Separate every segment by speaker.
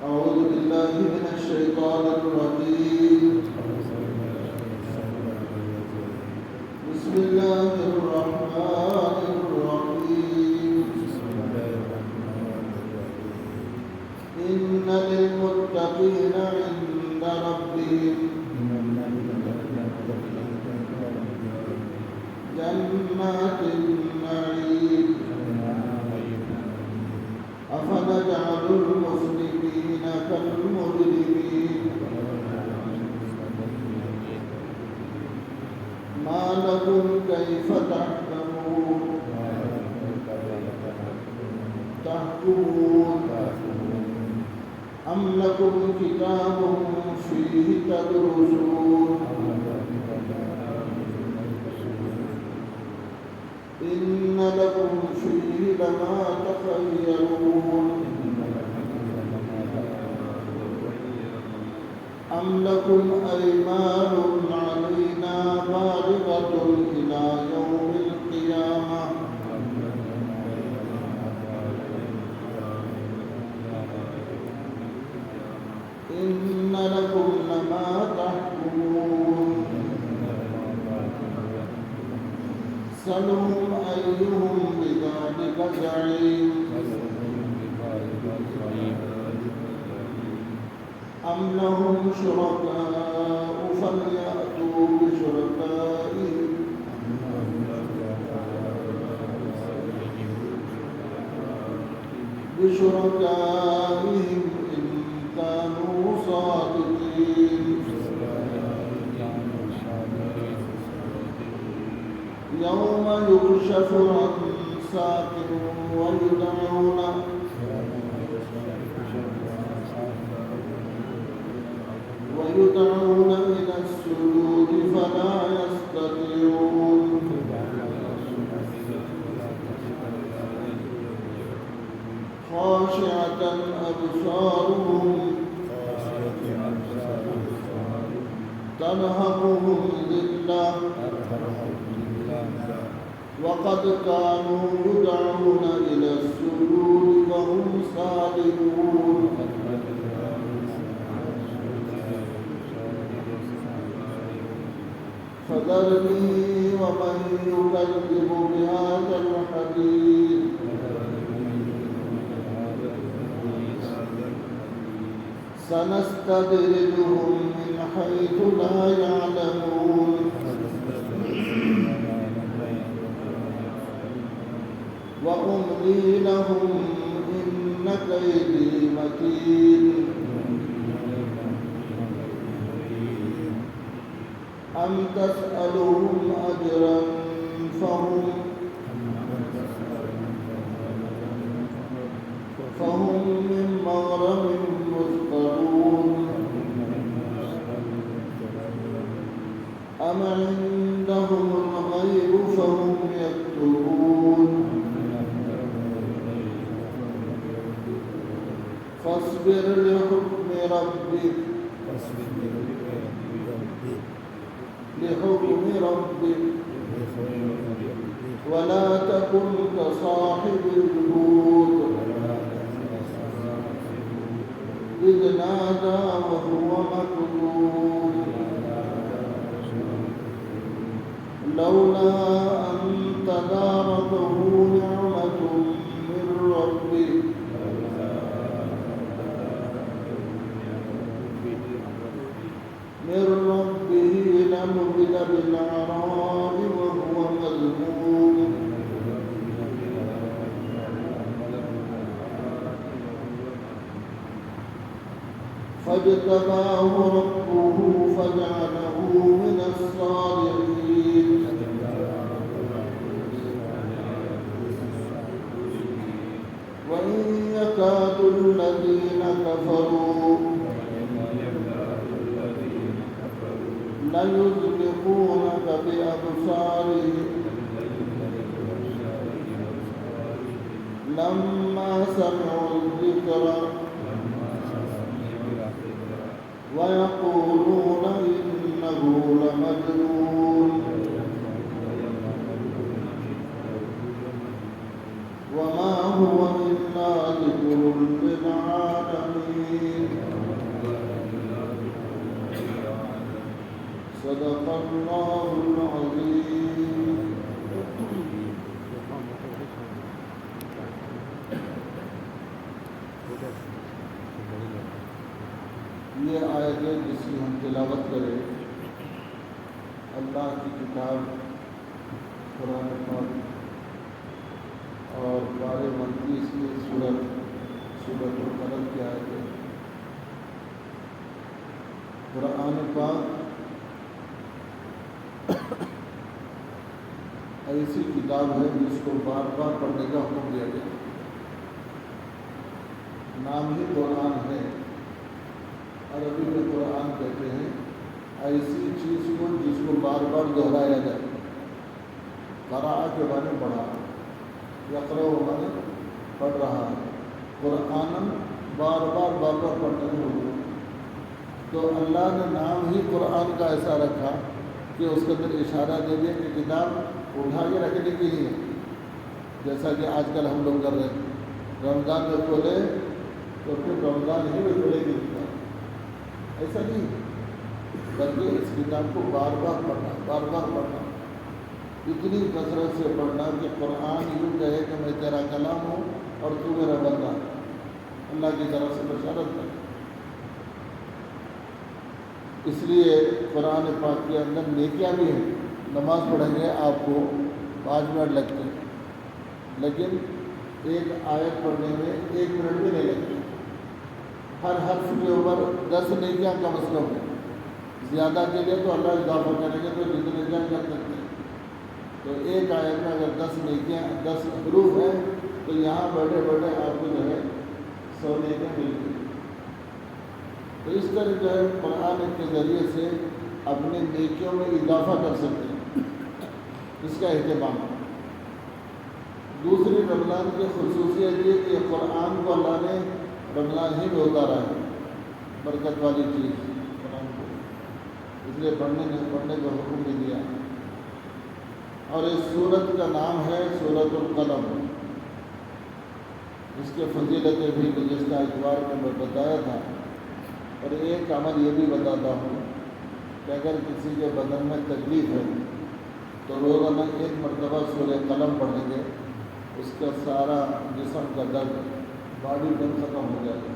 Speaker 1: أعوذ بالله من الشيطان الرجيم. بسم الله الرحمن الرحيم. إن للمتقين عند ربهم جنات النعيم. أفنجعل المسلمين كالمجرمين ما لكم كيف تحكمون أم لكم كتاب فيه تدرسون إن لكم فيه لما تخيرون أم لكم أيمان علينا بالغة إلى يوم القيامة إن لكم لما تحكمون سلهم أيهم بذلك زعيم أم لهم شركاء فليأتوا بشركائهم إن كانوا صادقين يوم يكشف عن ساق ويدعون إلى السجود فلا يستطيعون خاشعة أبصارهم ترهقهم ذلة وقد كانوا يدعون إلى السجود وهم سالمون فذرني ومن يكذب بهذا الحديث سنستدرجهم من حيث لا يعلمون وأملي لهم إن كيدي متين أم تسألهم أجرا فهم من مغرم مثقلون أم عندهم الغيب فهم يكتبون فاصبر لحكم ربك ولا تكن كصاحب الحوت إذ نادى وهو مكذوب لولا أن تداركه نعمة من ربه لنبذ بالعراء وهو مذموم فاجتباه ربه فجعله من الصالحين وإن يكاد الذين كفروا ليزلقونك بأبصارهم لما سمعوا الذكر ويقولون إنه لمجنون وما هو إلا ذكر للعالمين صدق الله العظيم. یہ آیتیں جس کی ہم تلاوت کریں اللہ کی کتاب قرآن پاک اور 12-29 سورت القلم کی آیتیں. قرآن پاک ایسی کتاب ہے جس کو بار بار پڑھنے کا حکم دیا گیا. نام ہی قرآن ہے. عربی میں قرآن کہتے ہیں ایسی چیز کو جس کو بار بار دہرایا جائے. قراء کے بارے میں پڑھا, یقرأ مانے پڑھ رہا ہے. قرآن بار بار پڑھنے میں ہوگا. تو اللہ نے نام ہی قرآن کا ایسا رکھا کہ اس کے اندر اشارہ دے دیا کہ کتاب اٹھا کے رکھنے کی ہی ہے. جیسا کہ آج کل ہم لوگ کر رہے ہیں, رمضان میں کھولے تو پھر رمضان ہی میں کھولے گی کتاب. ایسا نہیں, بلکہ اس کتاب کو بار بار پڑھنا, اتنی کثرت سے پڑھنا کہ قرآن یوں کہے کہ میں تیرا کلام ہوں اور تو میرا بندہ. اللہ کی طرف سے بشارت ہے. اس لیے قرآن پاک کے اندر نیکیاں بھی ہیں. نماز پڑھیں گے آپ کو 5 منٹ لگتے ہیں, لیکن ایک آیت پڑھنے میں 1 منٹ بھی نہیں لگتے. ہر حرف کے اوپر 10 نیکیاں کم از کم ہیں. زیادہ کے لیے تو اللہ اضافہ کریں گے تو جتنے نیکیاں کر سکتے ہیں. تو ایک آیت میں اگر 10 نیکیاں 10 حروف ہیں تو یہاں بیٹھے آپ کو جو ہے 100 نیکیاں ملتی ہیں. تو اس طرح جو ہے قرآن کے ذریعے سے اپنے نیکیوں میں اضافہ کر سکتے ہیں. اس کا اہتمام. دوسری رمضان کی خصوصیت یہ کہ قرآن کو اللہ نے رمضان ہی میں اتارا ہے, برکت والی چیز قرآن کو, اس لیے پڑھنے کا حکم بھی دیا. اور اس سورت کا نام ہے سورۃ القلم. اس کے فضیلتیں بھی گزشتہ اتوار میں بتایا تھا. اور ایک عمل یہ بھی بتاتا ہوں کہ اگر کسی کے بدن میں تکلیف ہے تو روزانہ 1 مرتبہ سورہ قلم پڑھیں گے, اس کا سارا جسم کا درد, باڈی پین ختم ہو جائے گا.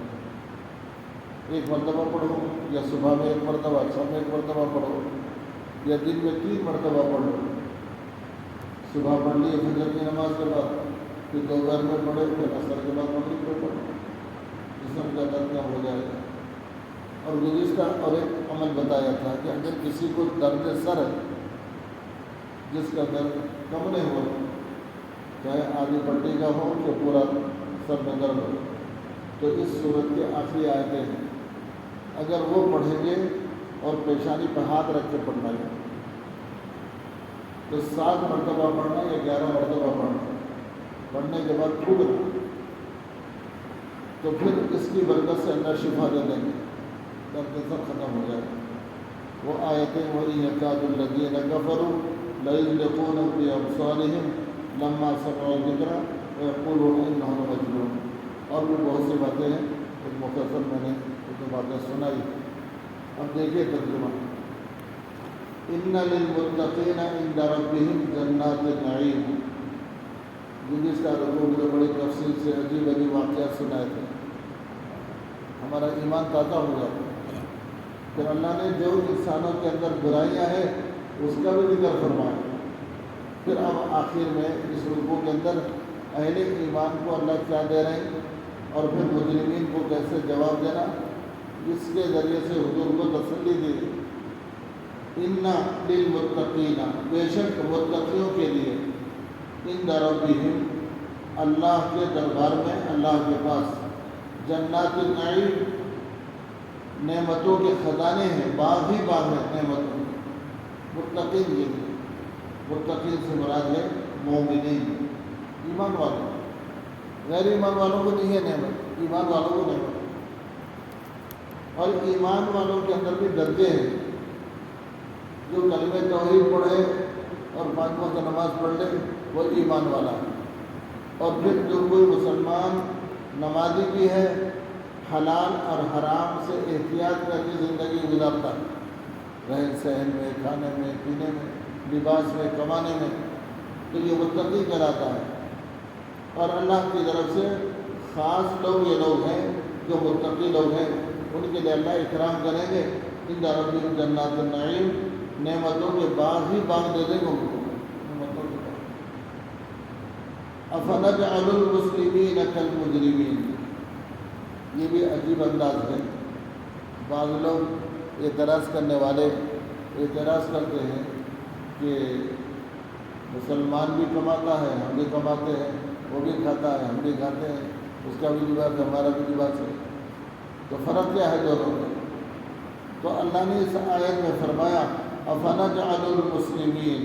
Speaker 1: 1 مرتبہ پڑھو, یا صبح میں 1 مرتبہ, شام میں 1 مرتبہ پڑھو, یا دن میں 3 مرتبہ پڑھو. صبح پڑھ لیے فجر کی نماز کے بعد, پھر دوپہر میں پڑھے, پھر عصر کے بعد مغرب میں پڑھو. جسم کا درد کم ہو جائے گا. اور گزشتہ اور ایک عمل بتایا تھا کہ اگر کسی کو درد سر ہے, جس کا درد کم نہیں ہوا, چاہے آدھی پٹی کا ہو کہ پورا سر میں درد ہو, تو اس صورت کے آخری آیتیں ہیں. اگر وہ پڑھیں گے اور پیشانی پہ ہاتھ رکھ کے پڑھنا ہے تو 7 مرتبہ پڑھنا یا 11 مرتبہ پڑھنے کے بعد پھوکنا, تو پھر اس کی برکت سے اللہ شفا دے دیں گے, درد سب ختم ہو جائے گا. وہ آیتیں وَإِنْ يَكَادُ الَّذِينَ كَفَرُوا لَيُزْلِقُونَ بِأَبْصَارِهِمْ لَمَّا سَمِعُوا الذِّكْرَ وَيَقُولُونَ إِنَّهُ لَمَجْنُونٌ. اور بھی بہت سی باتیں ہیں, ایک مختصر میں نے کچھ باتیں سنائی. اب دیکھیے ترجمہ. إِنَّ لِلْمُتَّقِينَ عِنْدَ رَبِّهِمْ جَنَّاتُ النَّعِيمِ. گزشتہ رکوع میں بڑی تفصیل سے عجیب واقعات سنائے تھے. ہمارا ایمان تازہ ہو جاتا ہے. پھر اللہ نے جو انسانوں کے اندر برائیاں ہیں اس کا بھی ذکر فرمایا. پھر اب آخر میں اس رکوع کے اندر اہل ایمان کو اللہ کیا دے رہے ہیں اور پھر مجرمین کو کیسے جواب دینا, اس کے ذریعے سے حضور کو تسلی دی. اِنَّ لِلْمُتَّقِينَ, بے شک متقیوں کے لیے, عِنْدَ رَبِّهِمْ, اللہ کے دربار میں, اللہ کے پاس, جنات النعیم, نعمتوں کے خزانے ہیں, باغ ہی باغ ہیں نعمتوں کے. متقین یہ ہیں. متقین سے مراد ہے مومنین, ایمان والوں. غیر ایمان والوں کو نہیں ہے نعمت, ایمان والوں کو نعمت. اور ایمان والوں کے اندر بھی درجے ہیں. جو کلمہ توحید پڑھے اور 5 وقت نماز پڑھ لے وہ ایمان والا ہے. اور پھر جو کوئی مسلمان نمازی بھی ہے حلال اور حرام سے احتیاط کر کے زندگی گزارتا ہے، رہن سہن میں، کھانے میں، پینے میں، لباس میں، کمانے میں، تو یہ متقی کہلاتا ہے۔ اور اللہ کی طرف سے خاص لوگ یہ لوگ ہیں جو متقی لوگ ہیں، ان کے لیے اللہ اکرام کریں گے، عند ربہم جنات النعیم، نعمتوں کے باغ ہی باغ دے دیں گے ان کو، نعمتوں کے باغ۔ افنجعل المسلمین کالمجرمین، یہ بھی عجیب انداز ہے۔ بعض لوگ اعتراض کرنے والے اعتراض کرتے ہیں کہ مسلمان بھی کماتا ہے، ہم بھی کماتے ہیں، وہ بھی کھاتا ہے، ہم بھی کھاتے ہیں، اس کا بھی لباس ہے، ہمارا بھی لباس ہے، تو فرق کیا ہے دونوں میں؟ تو اللہ نے اس آیت میں فرمایا افنجعل المسلمین،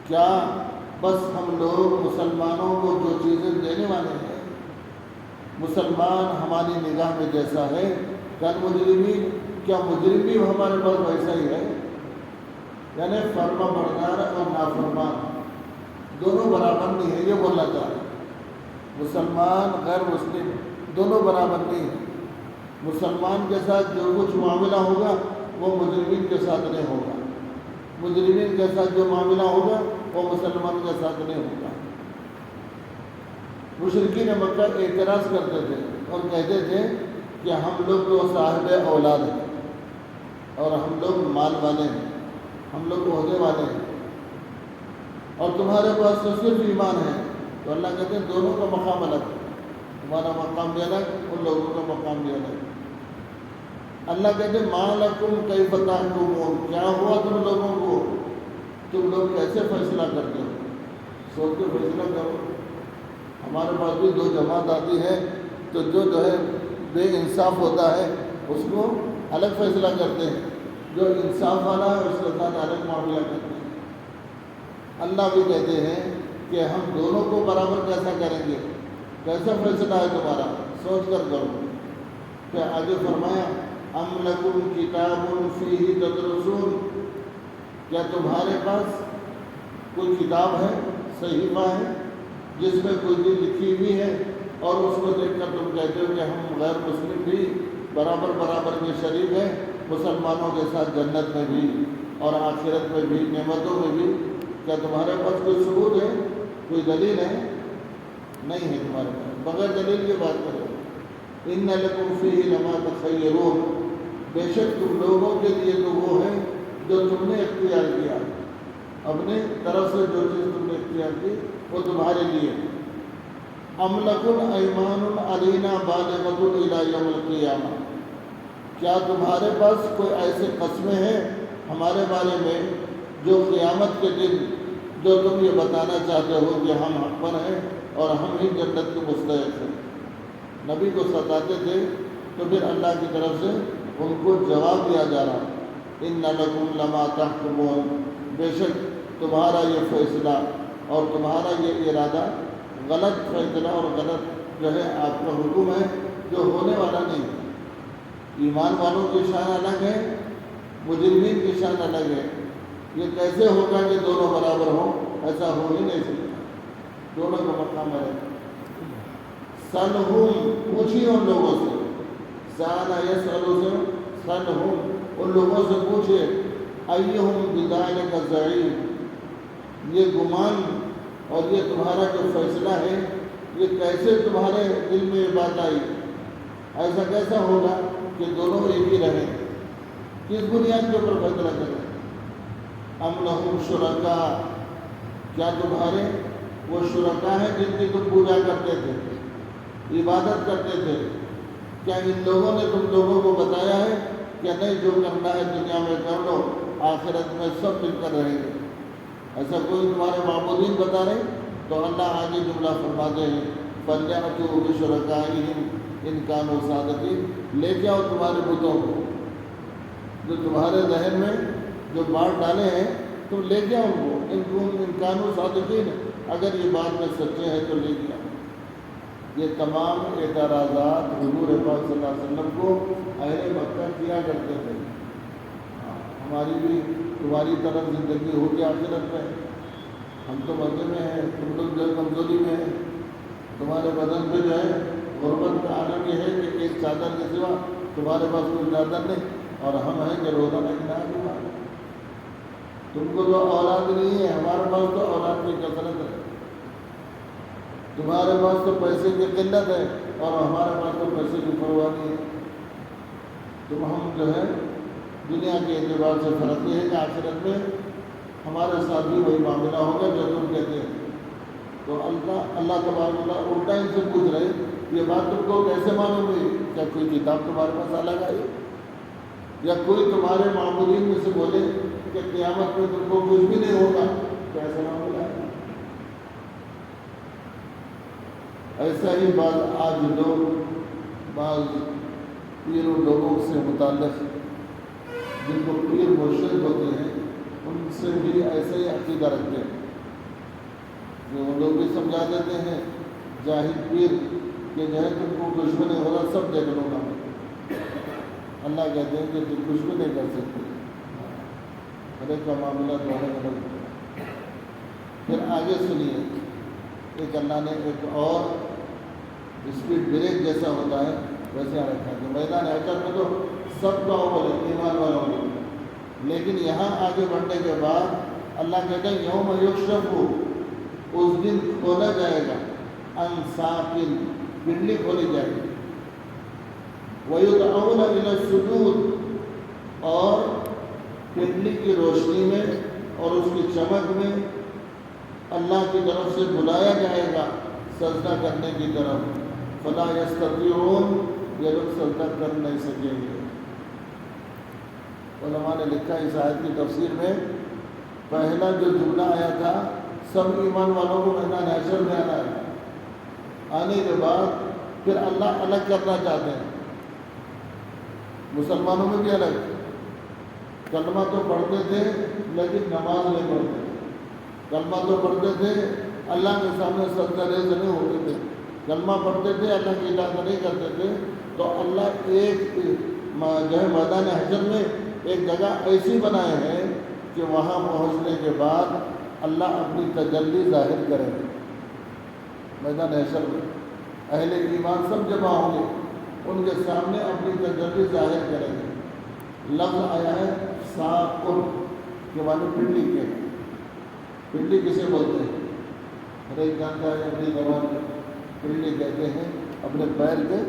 Speaker 1: کیا بس ہم لوگ مسلمانوں کو جو چیزیں دینے والے ہیں، مسلمان ہماری نگاہ میں جیسا ہے، کالمجرمین، کیا مجرم بھی ہمارے پاس ویسا ہی ہے؟ یعنی فرما بردار اور نافرمان دونوں برابر نہیں ہے، یہ بولنا چاہ رہے ہیں۔ مسلمان غیر مسلم دونوں برابر نہیں ہیں۔ مسلمان کے ساتھ جو کچھ معاملہ ہوگا وہ مجرمین کے ساتھ نہیں ہوگا، مجرمین کے ساتھ جو معاملہ ہوگا وہ مسلمان کے ساتھ نہیں ہوگا۔ مشرکین مکہ اعتراض کرتے تھے اور کہتے تھے کہ ہم لوگ تو صاحب اولاد ہیں اور ہم لوگ مال والے ہیں، ہم لوگ عہدے والے ہیں، اور تمہارے پاس تو صرف ایمان ہے۔ تو اللہ کہتے ہیں دونوں کا مقام الگ ہے، تمہارا مقام بھی الگ، ان لوگوں کا مقام بھی الگ۔ اللہ کہتے ہیں ما لکم کیف تحکمون، کیا ہوا تم لوگوں کو، تم لوگ کیسے فیصلہ کرتے ہو؟ سوچ کے فیصلہ کرو۔ ہمارے پاس بھی دو جماعت آتی ہے تو جو ہے بے انصاف ہوتا ہے اس کو الگ فیصلہ کرتے ہیں، جو انصاف والا ہے اس کے ساتھ الگ معاملہ کرتے ہیں۔ اللہ بھی کہتے ہیں کہ ہم دونوں کو برابر کیسا کریں گے، کیسا فیصلہ ہے تمہارا، سوچ کر کرو۔ پھر آگے فرمایا ام لکم کتاب فیہ تدرسون، کیا تمہارے پاس کوئی کتاب ہے، صحیفہ ہے جس میں کوئی چیز لکھی ہوئی ہے اور اس کو دیکھ کر تم کہتے ہو کہ ہم غیر مسلم بھی برابر کے شریک ہیں، مسلمانوں کے ساتھ جنت میں بھی اور آخرت میں بھی، نعمتوں میں بھی؟ کیا تمہارے پاس کوئی ثبوت ہے، کوئی دلیل ہے؟ نہیں ہے تمہارے پاس، بغیر دلیل کی بات کرو۔ ان لکم فیہ لما تخیرون، بے شک تم لوگوں کے لیے تو وہ ہے جو تم نے اختیار کیا، اپنے طرف سے جو چیز تم نے اختیار کی وہ تمہارے لیے۔ ام لکم ایمان علینا بالغۃ الی یوم القیامہ، کیا تمہارے پاس کوئی ایسے قسمیں ہیں ہمارے بارے میں جو قیامت کے دن جو تم یہ بتانا چاہتے ہو کہ ہم حق پر ہیں اور ہم ہی جنت کے مستحق ہیں؟ نبی کو ستاتے تھے تو پھر اللہ کی طرف سے ان کو جواب دیا جا رہا ان لکم لما تحکمون، بے شک تمہارا یہ فیصلہ اور تمہارا یہ ارادہ غلط فیصلہ اور غلط جو ہے آپ کا حکم ہے جو ہونے والا نہیں ہے۔ ایمان والوں کی شان الگ ہے، مجرمین کی شان الگ ہے۔ یہ کیسے ہوگا کہ دونوں برابر ہوں؟ ایسا ہو ہی نہیں سکتا، دونوں کا مقام ہے۔ سلہم، پوچھیے ان لوگوں سے، سأل یسأل سے سلہم، ان لوگوں سے پوچھے ایہم بذالک زعیم، یہ گمان اور یہ تمہارا جو فیصلہ ہے یہ کیسے تمہارے دل میں بات آئی؟ ایسا کیسا ہوگا کہ دونوں ایک ہی رہیں؟ کس بنیاد کے اوپر فیصلہ کریں؟ ام لہم شرکاء، کیا تمہارے وہ شرکاء ہیں جن کی تم پوجا کرتے تھے، عبادت کرتے تھے؟ کیا ان لوگوں نے تم لوگوں کو بتایا ہے کہ نہیں جو کرنا ہے دنیا میں کر لو، آخرت میں سب مل کر رہیں گے؟ ایسا کوئی تمہارے معبودین بتا رہے؟ تو اللہ آگے جملہ فرماتے ہیں فَلْيَأْتُوا بِشُرَكَائِهِمْ إِنْ كَانُوا صَادِقِينَ، لے کے آؤ تمہارے بتوں کو جو تمہارے ذہن میں جو بات ڈالے ہیں، تم لے کے آؤ ان کو، إِنْ كَانُوا صَادِقِينَ، اگر یہ بات میں سچے ہیں تو لے کے آؤ۔ یہ تمام اعتراضات حضور پاک صلی اللہ علیہ وسلم کو اہل مکہ کیا کرتے تھے۔ ہماری بھی تمہاری طرف زندگی ہوگی آخرت میں، ہم تو مزے میں ہیں، تم لوگ جو کمزوری میں ہیں، تمہارے بدن پہ جو ہے غربت کا عالم یہ ہے کہ ایک چادر کے سوا تمہارے پاس کوئی چادر نہیں، اور ہم ہیں کہ روزانہ گناہ گناہ۔ تم کو تو اولاد نہیں ہے، ہمارے پاس تو اولاد کی کثرت ہے۔ تمہارے پاس تو پیسے کی قلت ہے اور ہمارے پاس تو پیسے کی پرواہ نہیں ہے۔ تم ہم جو ہے دنیا کے اعتبار سے فرق یہ ہے کہ آخرت میں ہمارے ساتھ بھی وہی معاملہ ہوگا جو تم کہتے ہیں۔ تو اللہ تبارک و تعالیٰ الٹا ان سے پوچھ رہے یہ بات تم کو کیسے معلوم ہوئی؟ کیا کوئی کتاب تمہارے پاس الگ آئی، یا کوئی تمہارے معبودین میں سے بولے کہ قیامت میں تم کو کچھ بھی نہیں ہوگا؟ کیسا معاملہ ہے؟ ایسا ہی آج لوگ بعض پیروں لوگوں سے متعلق جن کو پیر مرشد ہوتے ہیں ان سے بھی ایسا ہی عقیدہ رکھتے ہیں کہ وہ لوگ بھی سمجھا دیتے ہیں جاہل پیر کہ جو ہے تم کو کچھ بھی نہیں ہوگا، سب دیکھ لوں گا۔ اللہ کہتے ہیں کہ تم کچھ بھی نہیں کر سکتے، ہر ایک کا معاملہ تمہارے بدل۔ پھر آگے سنیے، ایک اللہ نے ایک اور اسپیڈ بریک جیسا ہوتا ہے ویسے رکھا کہ میدان حشر میں تو سب کا اول ہے، ایمان والوں نے، لیکن یہاں آگے بڑھنے کے بعد اللہ کہتے ہیں یوم یکشف، اس دن کھولا جائے گا، عن ساق، پنڈلی کھولی جائے گی، وَيُدْعَوْنَ إِلَى السُّجُودِ، اور پنڈلی کی روشنی میں اور اس کی چمک میں اللہ کی طرف سے بلایا جائے گا سجدہ کرنے کی طرف، فَلَا يَسْتَطِيعُونَ، یہ لوگ سجدہ کر نہیں سکیں گے۔ علماء نے لکھا اس آیت کی تفسیر میں پہلا جو جملہ آیا تھا سب ایمان والوں کو میدان حشر میں آنا ہے، آنے کے بعد پھر اللہ الگ کرنا چاہتے ہیں، مسلمانوں میں بھی الگ، کلمہ تو پڑھتے تھے لیکن نماز نہیں پڑھتے، کلمہ تو پڑھتے تھے اللہ کے سامنے سجدہ ریز نہیں ہوتے تھے، کلمہ پڑھتے تھے اللہ کی اطاعت نہیں کرتے تھے، تو اللہ ایک جو ہے میدان حشر میں ایک جگہ ایسی بنائے ہیں کہ وہاں پہنچنے کے بعد اللہ اپنی تجلی ظاہر کرے گا۔ میدان حشر میں اہل ایمان سب جمع ہوں گے، ان کے سامنے اپنی تجلی ظاہر کریں گے۔ لفظ آیا ہے ساقن کے معنی پنڈلی کے، پنڈلی کسے بولتے ہیں؟ ہر ایک جانتا ہے اپنی زبان میں پنڈلی کہتے ہیں، اپنے پیر کے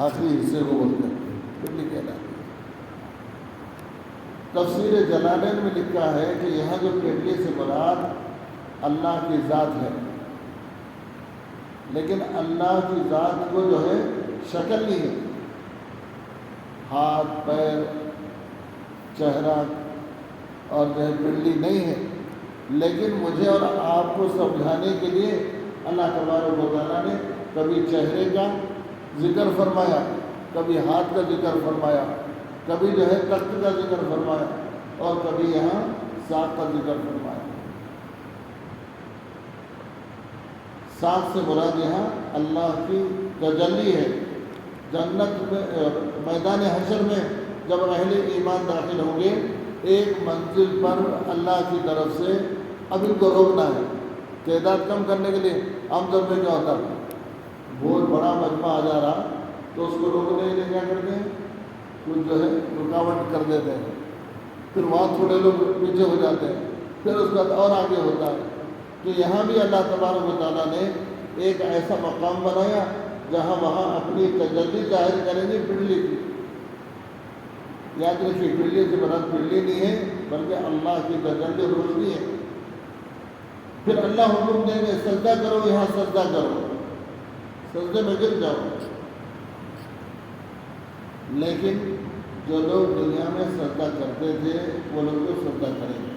Speaker 1: آخری حصے کو بولتے ہیں، پنڈلی کہنا۔ تفسیر جلالین میں لکھا ہے کہ یہاں جو پنڈلی سے مراد اللہ کی ذات ہے، لیکن اللہ کی ذات کو جو ہے شکل نہیں ہے، ہاتھ پیر چہرہ اور جو ہے پنڈلی نہیں ہے، لیکن مجھے اور آپ کو سمجھانے کے لیے اللہ تبارک و تعالیٰ نے کبھی چہرے کا ذکر فرمایا، کبھی ہاتھ کا ذکر فرمایا، کبھی جو ہے تخت کا ذکر فرمایا، اور کبھی یہاں ساق کا ذکر فرمایا۔ ساق سے مراد یہاں اللہ کی تجلی ہے۔ جنت میں میدان حشر میں جب اہل ایمان داخل ہوں گے، ایک منزل پر اللہ کی طرف سے اب ان کو روکنا ہے، تعداد کم کرنے کے لیے۔ عام طور پہ کیا ہوتا ہے، بہت بڑا مجمع آ جا رہا تو اس کو روکنے کے لیے کیا کرتے ہیں، کچھ جو ہے رکاوٹ کر دیتے ہیں، پھر وہاں تھوڑے لوگ پیچھے ہو جاتے ہیں، پھر اس کا اور آگے ہوتا ہے۔ تو یہاں بھی اللہ تبارک و تعالیٰ نے ایک ایسا مقام بنایا جہاں وہاں اپنی تجلی ظاہر کریں گے پنڈلی کی۔ یاد رکھیے پنڈلی سے مراد پنڈلی نہیں ہے بلکہ اللہ کی تجلی روشنی ہے۔ پھر اللہ حکم دیں گے سجدہ کرو، یہاں سجدہ کرو، سجدے میں گر جاؤ۔ لیکن جو لوگ دنیا میں سجدہ کرتے تھے وہ لوگ تو سجدہ کریں گے،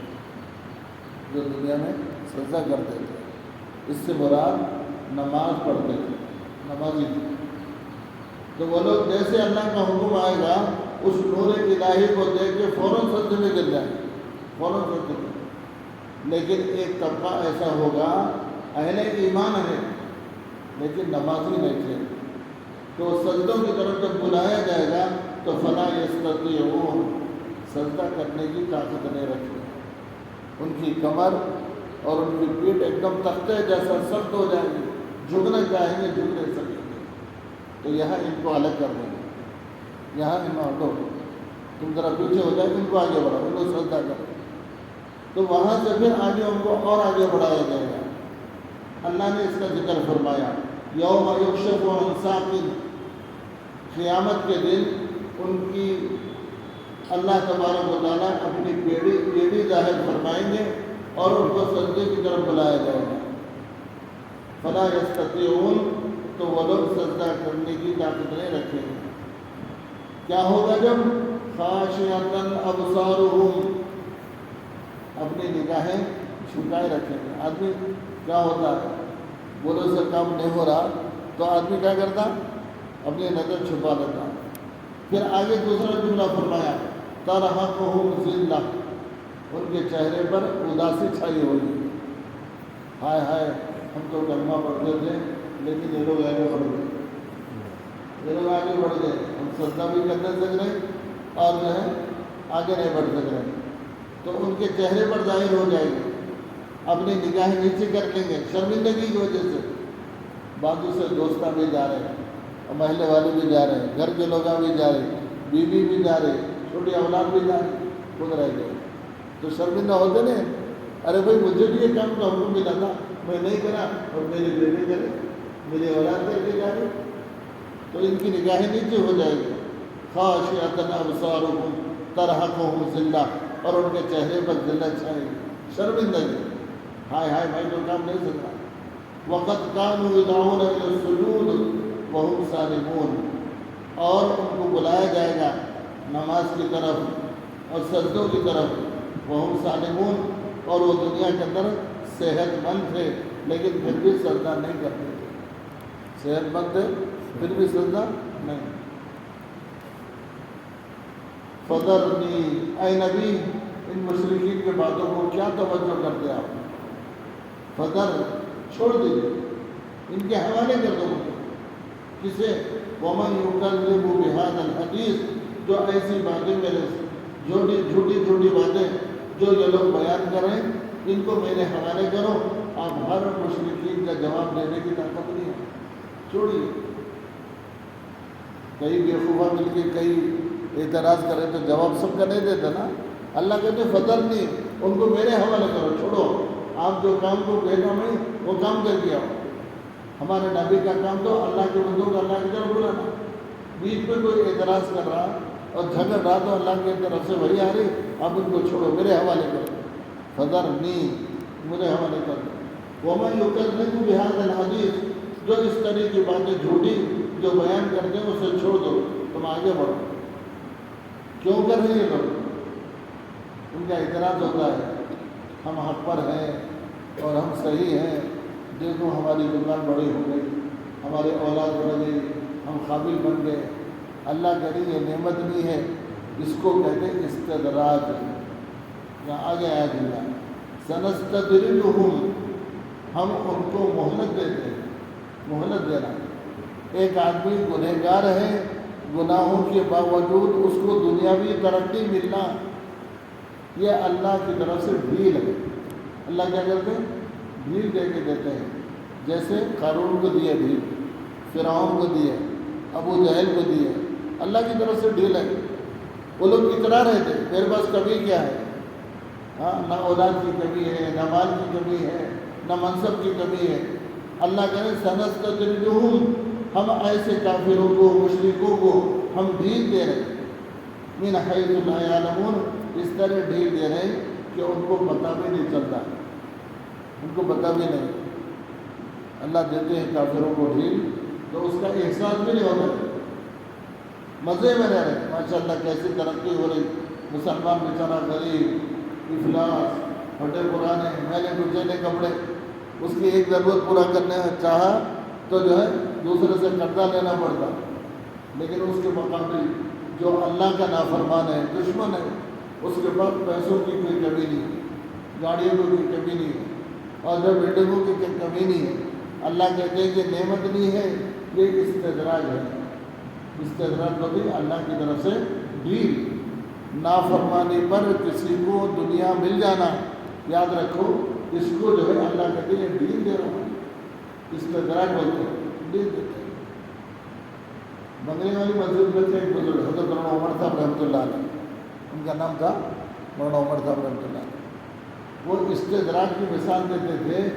Speaker 1: جو دنیا میں سجدہ کرتے تھے، اس سے مراد نماز پڑھتے تھے، نمازی تھے، تو وہ لوگ جیسے اللہ کا حکم آئے گا اس نور الہی کو دیکھ کے فوراً سجدے میں گر جائیں، فوراً سجدے میں۔ لیکن ایک طبقہ ایسا ہوگا اہل ایمان ہے لیکن نمازی نہیں تھے، تو سجدوں کی طرف جب بلایا جائے گا تو فلا یستطیعون، سجدہ کرنے کی طاقت نہیں رکھتے، ان کی کمر اور ان کی پیٹھ ایک دم تختے جیسا سخت ہو جائے گی، جھکنا چاہیں گے جھک نہیں سکیں گے، تو یہاں ان کو الگ کر دیں گے، یہاں ان میں ہٹو، تم ذرا پیچھے ہو جائے، ان کو آگے بڑھاؤ، ان کو سجدہ کرو، تو وہاں سے پھر آگے ان کو اور آگے بڑھایا جائے گا۔ اللہ نے اس کا ذکر فرمایا، یوم یکشف عن ساق، قیامت کے دن ان کی اللہ تبارک و تعالیٰ اپنی بیڑی ظاہر فرمائیں گے اور ان کو سجدے کی طرف بلایا جائے گا۔ فلا یستطیعون، تو وہ لوگ سجدہ کرنے کی طاقت نہیں رکھیں گے۔ کیا ہوگا جب؟ خاشعۃ ابصارہم، اپنی نگاہیں جھکائے رکھیں گے۔ آدمی کیا ہوتا ہے، بولوں سے کام نہیں ہو رہا تو آدمی کیا کرتا؟ اپنی نظر چھپا لیتا۔ پھر آگے دوسرا جملہ فرمایا، ترہقہم ذلہ، ان کے چہرے پر اداسی چھائی ہوئی، ہائے ہائے ہم تو کلمہ پڑھتے تھے لیکن یہ لوگ آگے بڑھ گئے، یہ لوگ آگے بڑھ گئے، ہم سجدہ بھی کر نہیں سک رہے اور جو ہے آگے نہیں بڑھ سک رہے، تو ان کے چہرے پر ظاہر ہو جائے گی، اپنی نگاہیں نیچے کر لیں گے شرمندگی کی وجہ سے۔ بعد دوسرے دوستاں بھی جا رہے ہیں، اور محلے والے بھی جا رہے ہیں، گھر کے لوگ بھی جا رہے ہیں، بیوی بھی جا رہے ہیں، چھوٹی اولاد بھی جا رہی، خود رہ گئے تو شرمندہ ہوتے نا، ارے بھائی مجھے بھی یہ کام تو ہم کو ملا تھا، میں نہیں کرا اور میرے بیٹے کرے، میری اولاد کر کے جا رہی، تو ان کی نگاہیں نیچے ہو جائے گی۔ خاشعۃ ابصارہم ترہقہم ذلہ، اور ان کے چہرے پر ذلت چھائے گی، شرمندگی، ہائے ہائے میں تو کام نہیں سکتا۔ وقد كانوا يدعون الى السجود وهم سالمون، اور ان کو بلایا جائے گا نماز کی طرف اور سجدوں کی طرف، وهم سالمون، اور وہ دنیا کے اندر صحت مند تھے لیکن پھر بھی سجدہ نہیں کرتے تھے، صحت مند تھے پھر بھی سجدہ نہیں۔ فذرنی، اے نبی ان مشرکین کے باتوں کو کیا توجہ کرتے آپ؟ فذر، چھوڑ دیجیے، ان کے حوالے کر دو مجھے، کسے؟ ومن یکذب بہذا الحدیث، جو ایسی باتیں میرے جھوٹی باتیں جو یہ لوگ بیان کر رہے ہیں ان کو میرے حوالے کرو۔ آپ ہر مشرکین کا جواب دینے کی طاقت نہیں ہے، چھوڑیے۔ کئی بیوقوفہ مل کے کئی اعتراض کرے تو جواب سب کا نہیں دیتے نا۔ اللہ کہتے فضل نہیں، ان کو میرے حوالے کرو، چھوڑو، آپ جو کام کو بھیجا میں وہ کام کر کے آؤ۔ ہمارے نبی کا کام تو اللہ کے بندوں کو اللہ کی طرف بلانا، بیچ میں کوئی اعتراض کر رہا اور جھگڑ رہا تو اللہ کی طرف سے وہی آ رہی، آپ ان کو چھوڑو، میرے حوالے کرو، فضل نہیں، مجھے حوالے کر دو۔ ومن یکذب بہذا الحدیث، جو اس طرح کی باتیں جھوٹی جو بیان کرتے ہیں اسے چھوڑ دو، تم آگے بڑھو۔ کیوں کر رہے ہیں لوگ؟ ان کا اعتراض ہوتا ہے ہم حق پر ہیں اور ہم صحیح ہیں، دیکھو ہماری دکان بڑی ہو گئی، ہماری اولاد بڑھ گئی، ہم قابل بن گئے۔ اللہ کہہ رہی یہ نعمت نہیں ہے، اس کو کہتے ہیں استدراج۔ یہاں آگے آیا دنیا سنستدرجہم، ہم ان کو مہلت دیتے ہیں، مہلت دینا۔ ایک آدمی گنہگار ہے، گناہوں کے باوجود اس کو دنیاوی ترقی ملنا، یہ اللہ کی طرف سے ڈھیل ہے۔ اللہ کیا کرتے ہیں؟ ڈھیل دے کے دیتے ہیں، جیسے قارون کو دیے ڈھیل، فرعون کو دیے، ابو جہل کو دیے، اللہ کی طرف سے ڈھیل ہے۔ وہ لوگ اترا رہے تھے میرے پاس کمی کیا ہے، ہاں نہ اولاد کی کمی ہے، نہ مال کی کمی ہے، نہ منصب کی کمی ہے۔ اللہ کہے سنستدرجہم، ہم ایسے کافروں کو، مشرکوں کو ہم ڈھیل دے رہے ہیں، من حیث لا یعلمون، اس طرح ڈھیل دے رہے ہیں کہ ان کو پتہ بھی نہیں چلتا، ان کو پتہ بھی نہیں۔ اللہ دیتے ہیں کافروں کو ڈھیل تو اس کا احساس بھی نہیں ہوتا، مزے میں رہ رہے، ماشاء اللہ کیسی ترقی ہو رہی، مسلمان بیچارہ غریب، افلاس، پھٹے پرانے، میلے کچیلے کپڑے، اس کی ایک ضرورت پورا کرنے چاہا تو جو ہے دوسرے سے قرضہ لینا پڑتا، لیکن اس کے مقابل جو اللہ کا نافرمان ہے، دشمن ہے، اس کے پاس پیسوں کی کوئی کمی نہیں، گاڑیوں کی کوئی کمی نہیں ہے، اور جو بلڈنگوں کی کوئی کمی نہیں ہے۔ اللہ کہتے ہیں کہ نعمت نہیں ہے، یہ استدراج ہے۔ استدراج کو بھی اللہ کی طرف سے ڈھیل، نافرمانی پر کسی کو دنیا مل جانا، یاد رکھو اس کو جو ہے اللہ کہتے ہیں ڈھیل دے رہا ہوں، استدراج بولتے ہیں، ڈھیل دیتے ہیں۔ بنگلے والی مسجد میں سے ایک بزرگ حضرت مولانا عمر صاحب رحمۃ اللہ علیہ، ان کا نام تھا مولانا عمر صاحب رحمۃ اللہ علیہ، وہ استدراج کی مثال دیتے تھے۔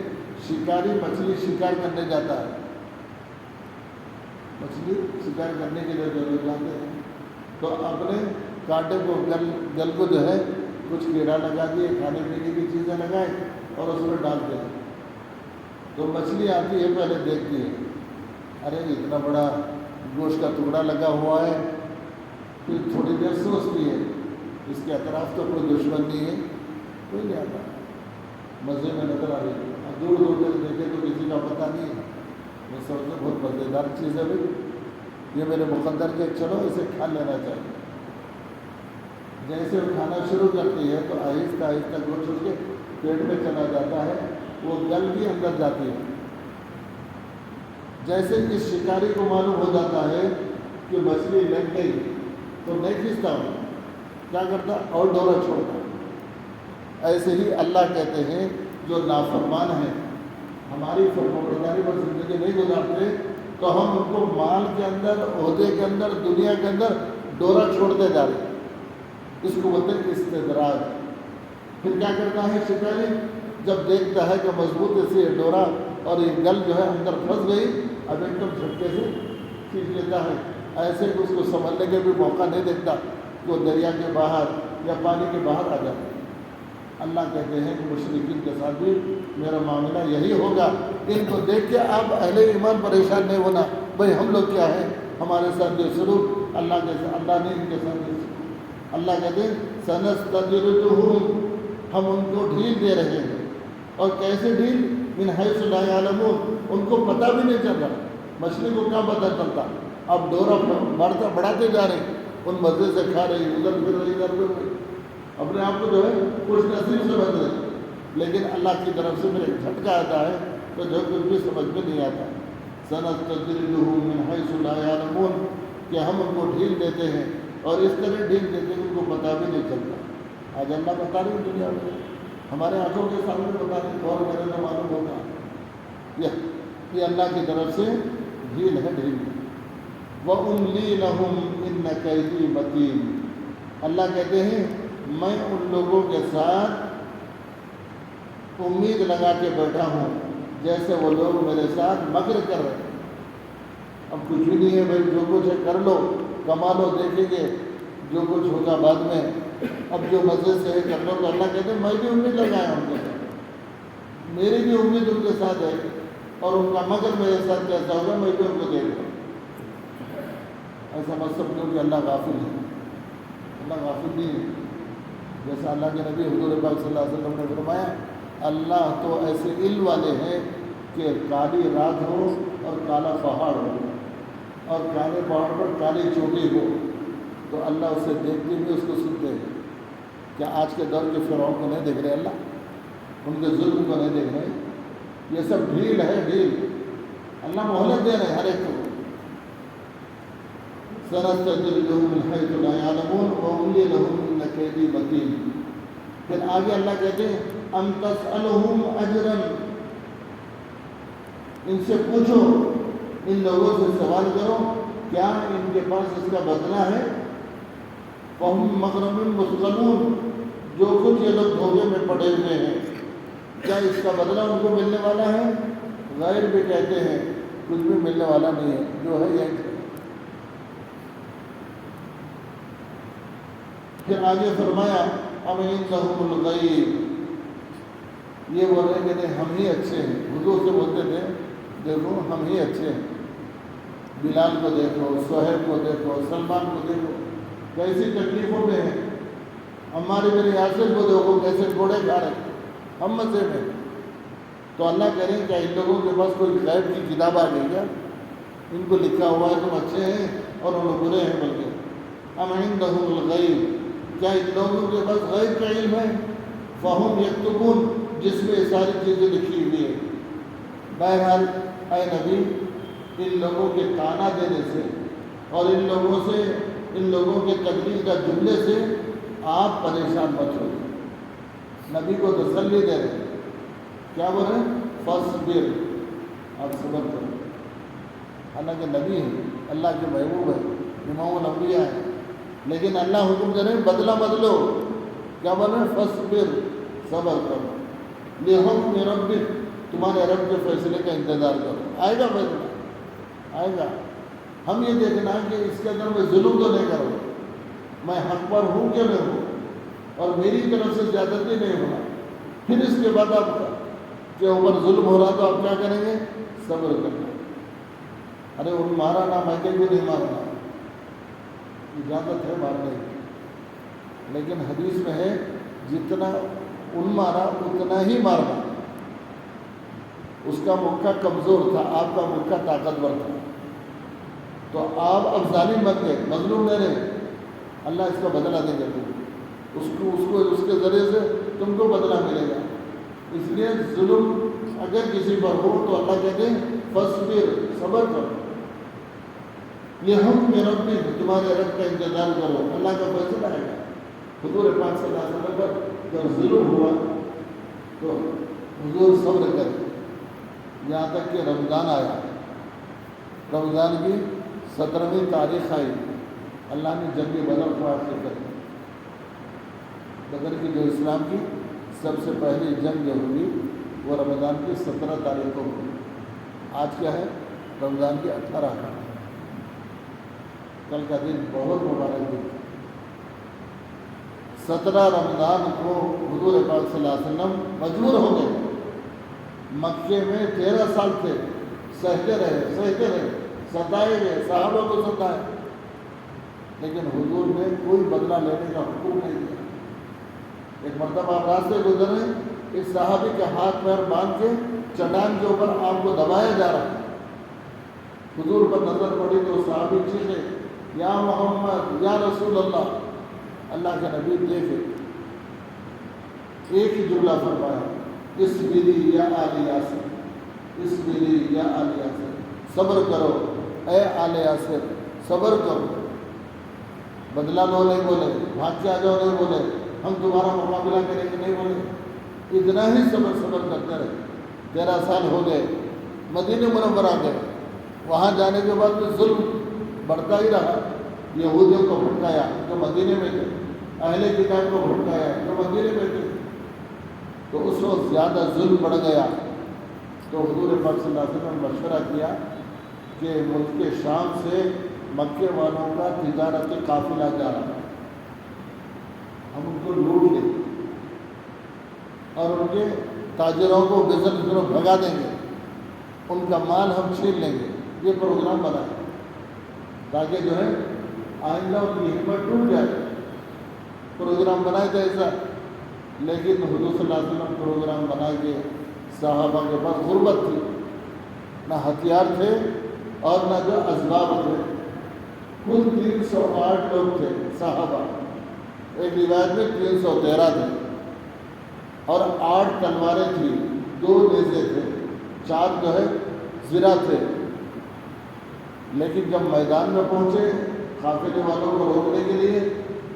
Speaker 1: شکاری مچھلی شکار کرنے جاتا ہے، مچھلی شکار کرنے کے لیے ضرور جاتے ہیں، تو اپنے کانٹے کو گل کو جو ہے کچھ کیڑا لگا دیے، کھانے پینے کی چیزیں لگائیں اور اس میں ڈال دیں، تو مچھلی آتی ہے، پہلے دیکھتی ہے، ارے اتنا بڑا گوشت کا ٹکڑا لگا ہوا ہے، پھر تھوڑی دیر سوچتی ہے اس کے اطراف تو کوئی دشمن نہیں ہے، کوئی نہیں آتا، مزے میں نظر آ رہی ہے، دور دور تک دیکھے تو کسی کا پتہ نہیں ہے، میں سمجھتا بہت مزیدار چیز ہے بھائی، یہ میرے مقدر کے چلو اسے کھا لینا چاہیے۔ جیسے وہ کھانا شروع کرتی ہے تو آہستہ آہستہ گوشت اس کے پیٹ میں چلا جاتا ہے، وہ گل بھی اندر جاتی ہے۔ جیسے اس شکاری کو معلوم ہو جاتا ہے کہ مچھلی لگ گئی تو نہیں کھینچتا ہوں، کیا کرتا اور ڈورا چھوڑتا۔ ایسے ہی اللہ کہتے ہیں جو نافرمان ہیں، ہماری فرمانبرداری پر زندگی نہیں گزارتے، تو ہم ان کو مال کے اندر، عہدے کے اندر، دنیا کے اندر ڈورا چھوڑتے جا رہے ہیں، اس کو بولتے ہیں استدراج۔ پھر کیا کرتا ہے شکاری، جب دیکھتا ہے کہ مضبوط سے یہ ڈورا اور یہ گل جو ہے اندر پھنس گئی، اب ایک دم جھٹکے سے کھینچ لیتا ہے، ایسے اس کو سنبھلنے کے بھی موقع نہیں دیتا کہ وہ دریا کے باہر یا پانی کے باہر آ جاتا۔ اللہ کہتے ہیں کہ مشرکین کے ساتھ بھی میرا معاملہ یہی ہوگا۔ ان کو دیکھ کے آپ اہل ایمان پریشان نہیں ہونا، بھئی ہم لوگ کیا ہیں، ہمارے ساتھ جو سلوک اللہ نے ان کے ساتھ جو سلوک، اللہ کہتے ہیں سنستدرجہم، ہم ان کو ڈھیل دے رہے ہیں، اور کیسے ڈھیل، من حیث لا یعلمون، ان کو پتہ بھی نہیں چل رہا، مچھلی کو کیا پتہ چلتا، اب ڈورا بڑھاتے جا رہے، ان مزے سے کھا رہی، ادھر پھر رہی، ادھر پھر رہی، اپنے آپ کو جو ہے خوش نصیب سمجھ رہے، لیکن اللہ کی طرف سے میرے جھٹکا آتا ہے تو جو کچھ بھی سمجھ میں نہیں آتا۔ سنستدرجہم من حیث لا یعلمون، کہ ہم ان کو ڈھیل دیتے ہیں، اور اس طرح ڈھیل دیتے ہیں ان کو پتہ بھی نہیں چلتا۔ آج اللہ بتا رہی ہے دنیا میں، ہمارے آنکھوں کے سامنے بتا رہی، غور کرنے کا معلوم ہوگا، یہ اللہ کی طرف سے ڈھیل ہے، ڈھیل ہے۔ وَأُمْلِي لَهُمْ إِنَّ كَيْدِي مَتِينٌ، اللہ کہتے ہیں میں ان لوگوں کے ساتھ امید لگا کے بیٹھا ہوں جیسے وہ لوگ میرے ساتھ مکر کر رہے ہیں۔ اب کچھ بھی نہیں ہے بھائی، جو کچھ ہے کر لو، کما لو، دیکھیں گے جو کچھ ہوگا بعد میں، اب جو مزے سے ہے کر لو۔ تو اللہ کہتے ہیں میں بھی امید لگایا ہوں ان کے ساتھ، میری بھی امید ان کے ساتھ ہے، اور ان کا مکر میرے ساتھ کیسا ہوگا میں بھی ان کو دیکھ لوں۔ ایسا مت سمجھو کہ اللہ غافل ہے، اللہ غافل نہیں ہے۔ جیسا اللہ کے نبی حضور پاک صلی اللہ علیہ وسلم نے فرمایا، اللہ تو ایسے علم والے ہیں کہ کالی رات ہو اور کالا پہاڑ ہو، اور کالے پہاڑ پر کالی چوٹی ہو، تو اللہ اسے دیکھتے بھی اس کو سنتے ہیں۔ کیا آج کے دور کے فرعون کو نہیں دیکھ رہے اللہ، ان کے ظلم کو نہیں دیکھ رہے؟ یہ سب ڈھیل ہے، ڈھیل، اللہ مہلت دے رہے ہیں ہر ایک کو۔ سنستدرجہم من حیث لا یعلمون واملی لہم ان کیدی متین۔ پھر آگے اللہ کہتے ہیں ام تسألہم اجرا، ان سے پوچھو، ان لوگوں سے سوال کرو کیا ان کے پاس اس کا بدلہ ہے؟ فہم مغرم مثقلون، جو کچھ یہ لوگ دھوکے میں پڑے ہوئے ہیں، کیا اس کا بدلہ ان کو ملنے والا ہے؟ غیر بھی کہتے ہیں کچھ بھی ملنے والا نہیں ہے، جو ہے یہ۔ پھر آگے فرمایا ام عندہم الغیب، یہ بول رہے ہیں کہ ہم ہی اچھے ہیں، حضور سے بولتے تھے دیکھو ہم ہی اچھے ہیں، بلال کو دیکھو، صہیب کو دیکھو، سلمان کو دیکھو کیسی تکلیفوں میں ہیں، ہمارے میرے یاسر کو دیکھو کیسے گھوڑے کھا رہے ہیں، ہم مزے میں۔ تو اللہ کہہ رہے ہیں کیا ان لوگوں کے پاس کوئی غیب کی کتاب آ گئی کیا؟ ان کو لکھا ہوا ہے تم اچھے ہیں اور ان لوگ برے ہیں؟ بلکہ ام عندہم الغیب، کیا ان لوگوں کے پاس غیب کا علم ہے؟ فہم یکتبون، جس میں ساری چیزیں لکھی ہوئی ہیں۔ بہرحال اے نبی، ان لوگوں کے تانا دینے سے اور ان لوگوں کے تکلیف کا جملے سے آپ پریشان مت ہوئے۔ نبی کو تسلی دے رہے ہیں، کیا بول رہے ہیں؟ فاصبر، آپ صبر کرو. حالانکہ نبی ہے، اللہ کے محبوب ہے، امام الانبیاء ہے، لیکن اللہ حکم دے رہے ہیں بدلہ بدلو. کیا بول رہے ہیں؟ فصبر، صبر کرو، لحکم ربک، تمہارے رب کے فیصلے کا انتظار کرو. آئے گا فیصلہ، آئے گا. ہم یہ دیکھنا ہے کہ اس کے اندر میں ظلم تو نہیں کروں، میں حق پر ہوں کہ نہیں ہوں، اور میری طرف سے زیادتی نہیں ہونا. پھر اس کے بعد آپ کے اوپر ظلم ہو رہا تو آپ کیا کریں گے؟ صبر کرنا. ارے ان مارا نہ، میں بھی نہیں مارنا، اجازت ہے مارنے کی، لیکن حدیث میں ہے جتنا ان مارا اتنا ہی مارنا. اس کا مکہ کمزور تھا، آپ کا مکہ طاقتور تھا، تو آپ اب ظالم بن گئے، مظلوم نہیں رہے. اللہ اس کا بدلہ دے گا، اس کے ذریعے سے تم کو بدلہ ملے گا. اس لیے ظلم اگر کسی پر ہو تو اللہ کہتے ہیں فصبر، صبر کرو، لحکم ربک، تمہارے رب کا انتظار کرو، اللہ کا فیصلہ آئے گا. حضور پاک صلی اللہ علیہ وسلم پر جب ظلم ہوا تو حضور صبر کرے یہاں تک کہ رمضان آیا. رمضان کی 17ویں تاریخ آئی، اللہ نے جنگ بدر کو آخر کر دی. بدر کی جو اسلام کی سب سے پہلی جنگ جو ہوئی وہ رمضان کی 17 تاریخ کو ہوئی. آج کیا ہے؟ رمضان کی 18 کا. کل کا دن بہت مبارک دن. 17 رمضان کو حضور پاک صلی اللہ علیہ وسلم مجبور ہو گئے. مکے میں 13 سال تھے، سہتے رہے، ستائے گئے، صحابہ کو ستائے، لیکن حضور نے کوئی بدلہ لینے کا حکم نہیں دیا. ایک مرتبہ آپ راستے گزر رہے ہیں، اس صحابی کے ہاتھ پیر باندھ کے چٹان کے اوپر آپ کو دبایا جا رہا ہے. حضور پر نظر پڑی تو صحابی چیخے یا محمد یا رسول اللہ. اللہ کے نبی دیکھے، ایک ہی جملہ فرمایا، اصبری یا آل یاسر، اصبری یا آل یاسر، صبر کرو اے آل یاسر، صبر کرو. بدلہ لو نہیں بولے، بھاگ کے آ جاؤ نہیں بولے، ہم تمہارا مقابلہ کریں گے نہیں بولے. اتنا ہی صبر کرتے رہے. 13 سال ہو گئے، مدینہ منورہ گئے. وہاں جانے کے بعد بھی ظلم بڑھتا ہی رہا. یہودیوں کو بھٹکایا جو مدینے میں تھے، اہل کتاب کو بھٹکایا جو مدینے میں تھے، تو اس وقت زیادہ ظلم بڑھ گیا. تو حضور پاک صلی اللہ علیہ وسلم نے مشورہ کیا کہ ملک شام سے مکے والوں کا تجارتی قافلہ جا رہا ہے، ہم ان کو لوٹ لیں گے اور ان کے تاجروں کو بزنس میں بھگا دیں گے، ان کا مال ہم چھین لیں گے. یہ پروگرام بنائے تاکہ جو ہے آئندہ ان کی ہمت ٹوٹ جائے. پروگرام بنائے تھے ایسا، لیکن حضور صلی اللہ علیہ وسلم پروگرام بنا کے، صحابہ کے پاس غربت تھی، نہ ہتھیار تھے اور نہ جو اسباب تھے. کل 308 لوگ تھے صحابہ، ایک روایت میں 313 تھے، اور 8 تلواریں تھیں، 2 نیزے تھے، 4 جو ہے زرہ تھے. لیکن جب میدان میں پہنچے قافلے والوں کو روکنے کے لیے،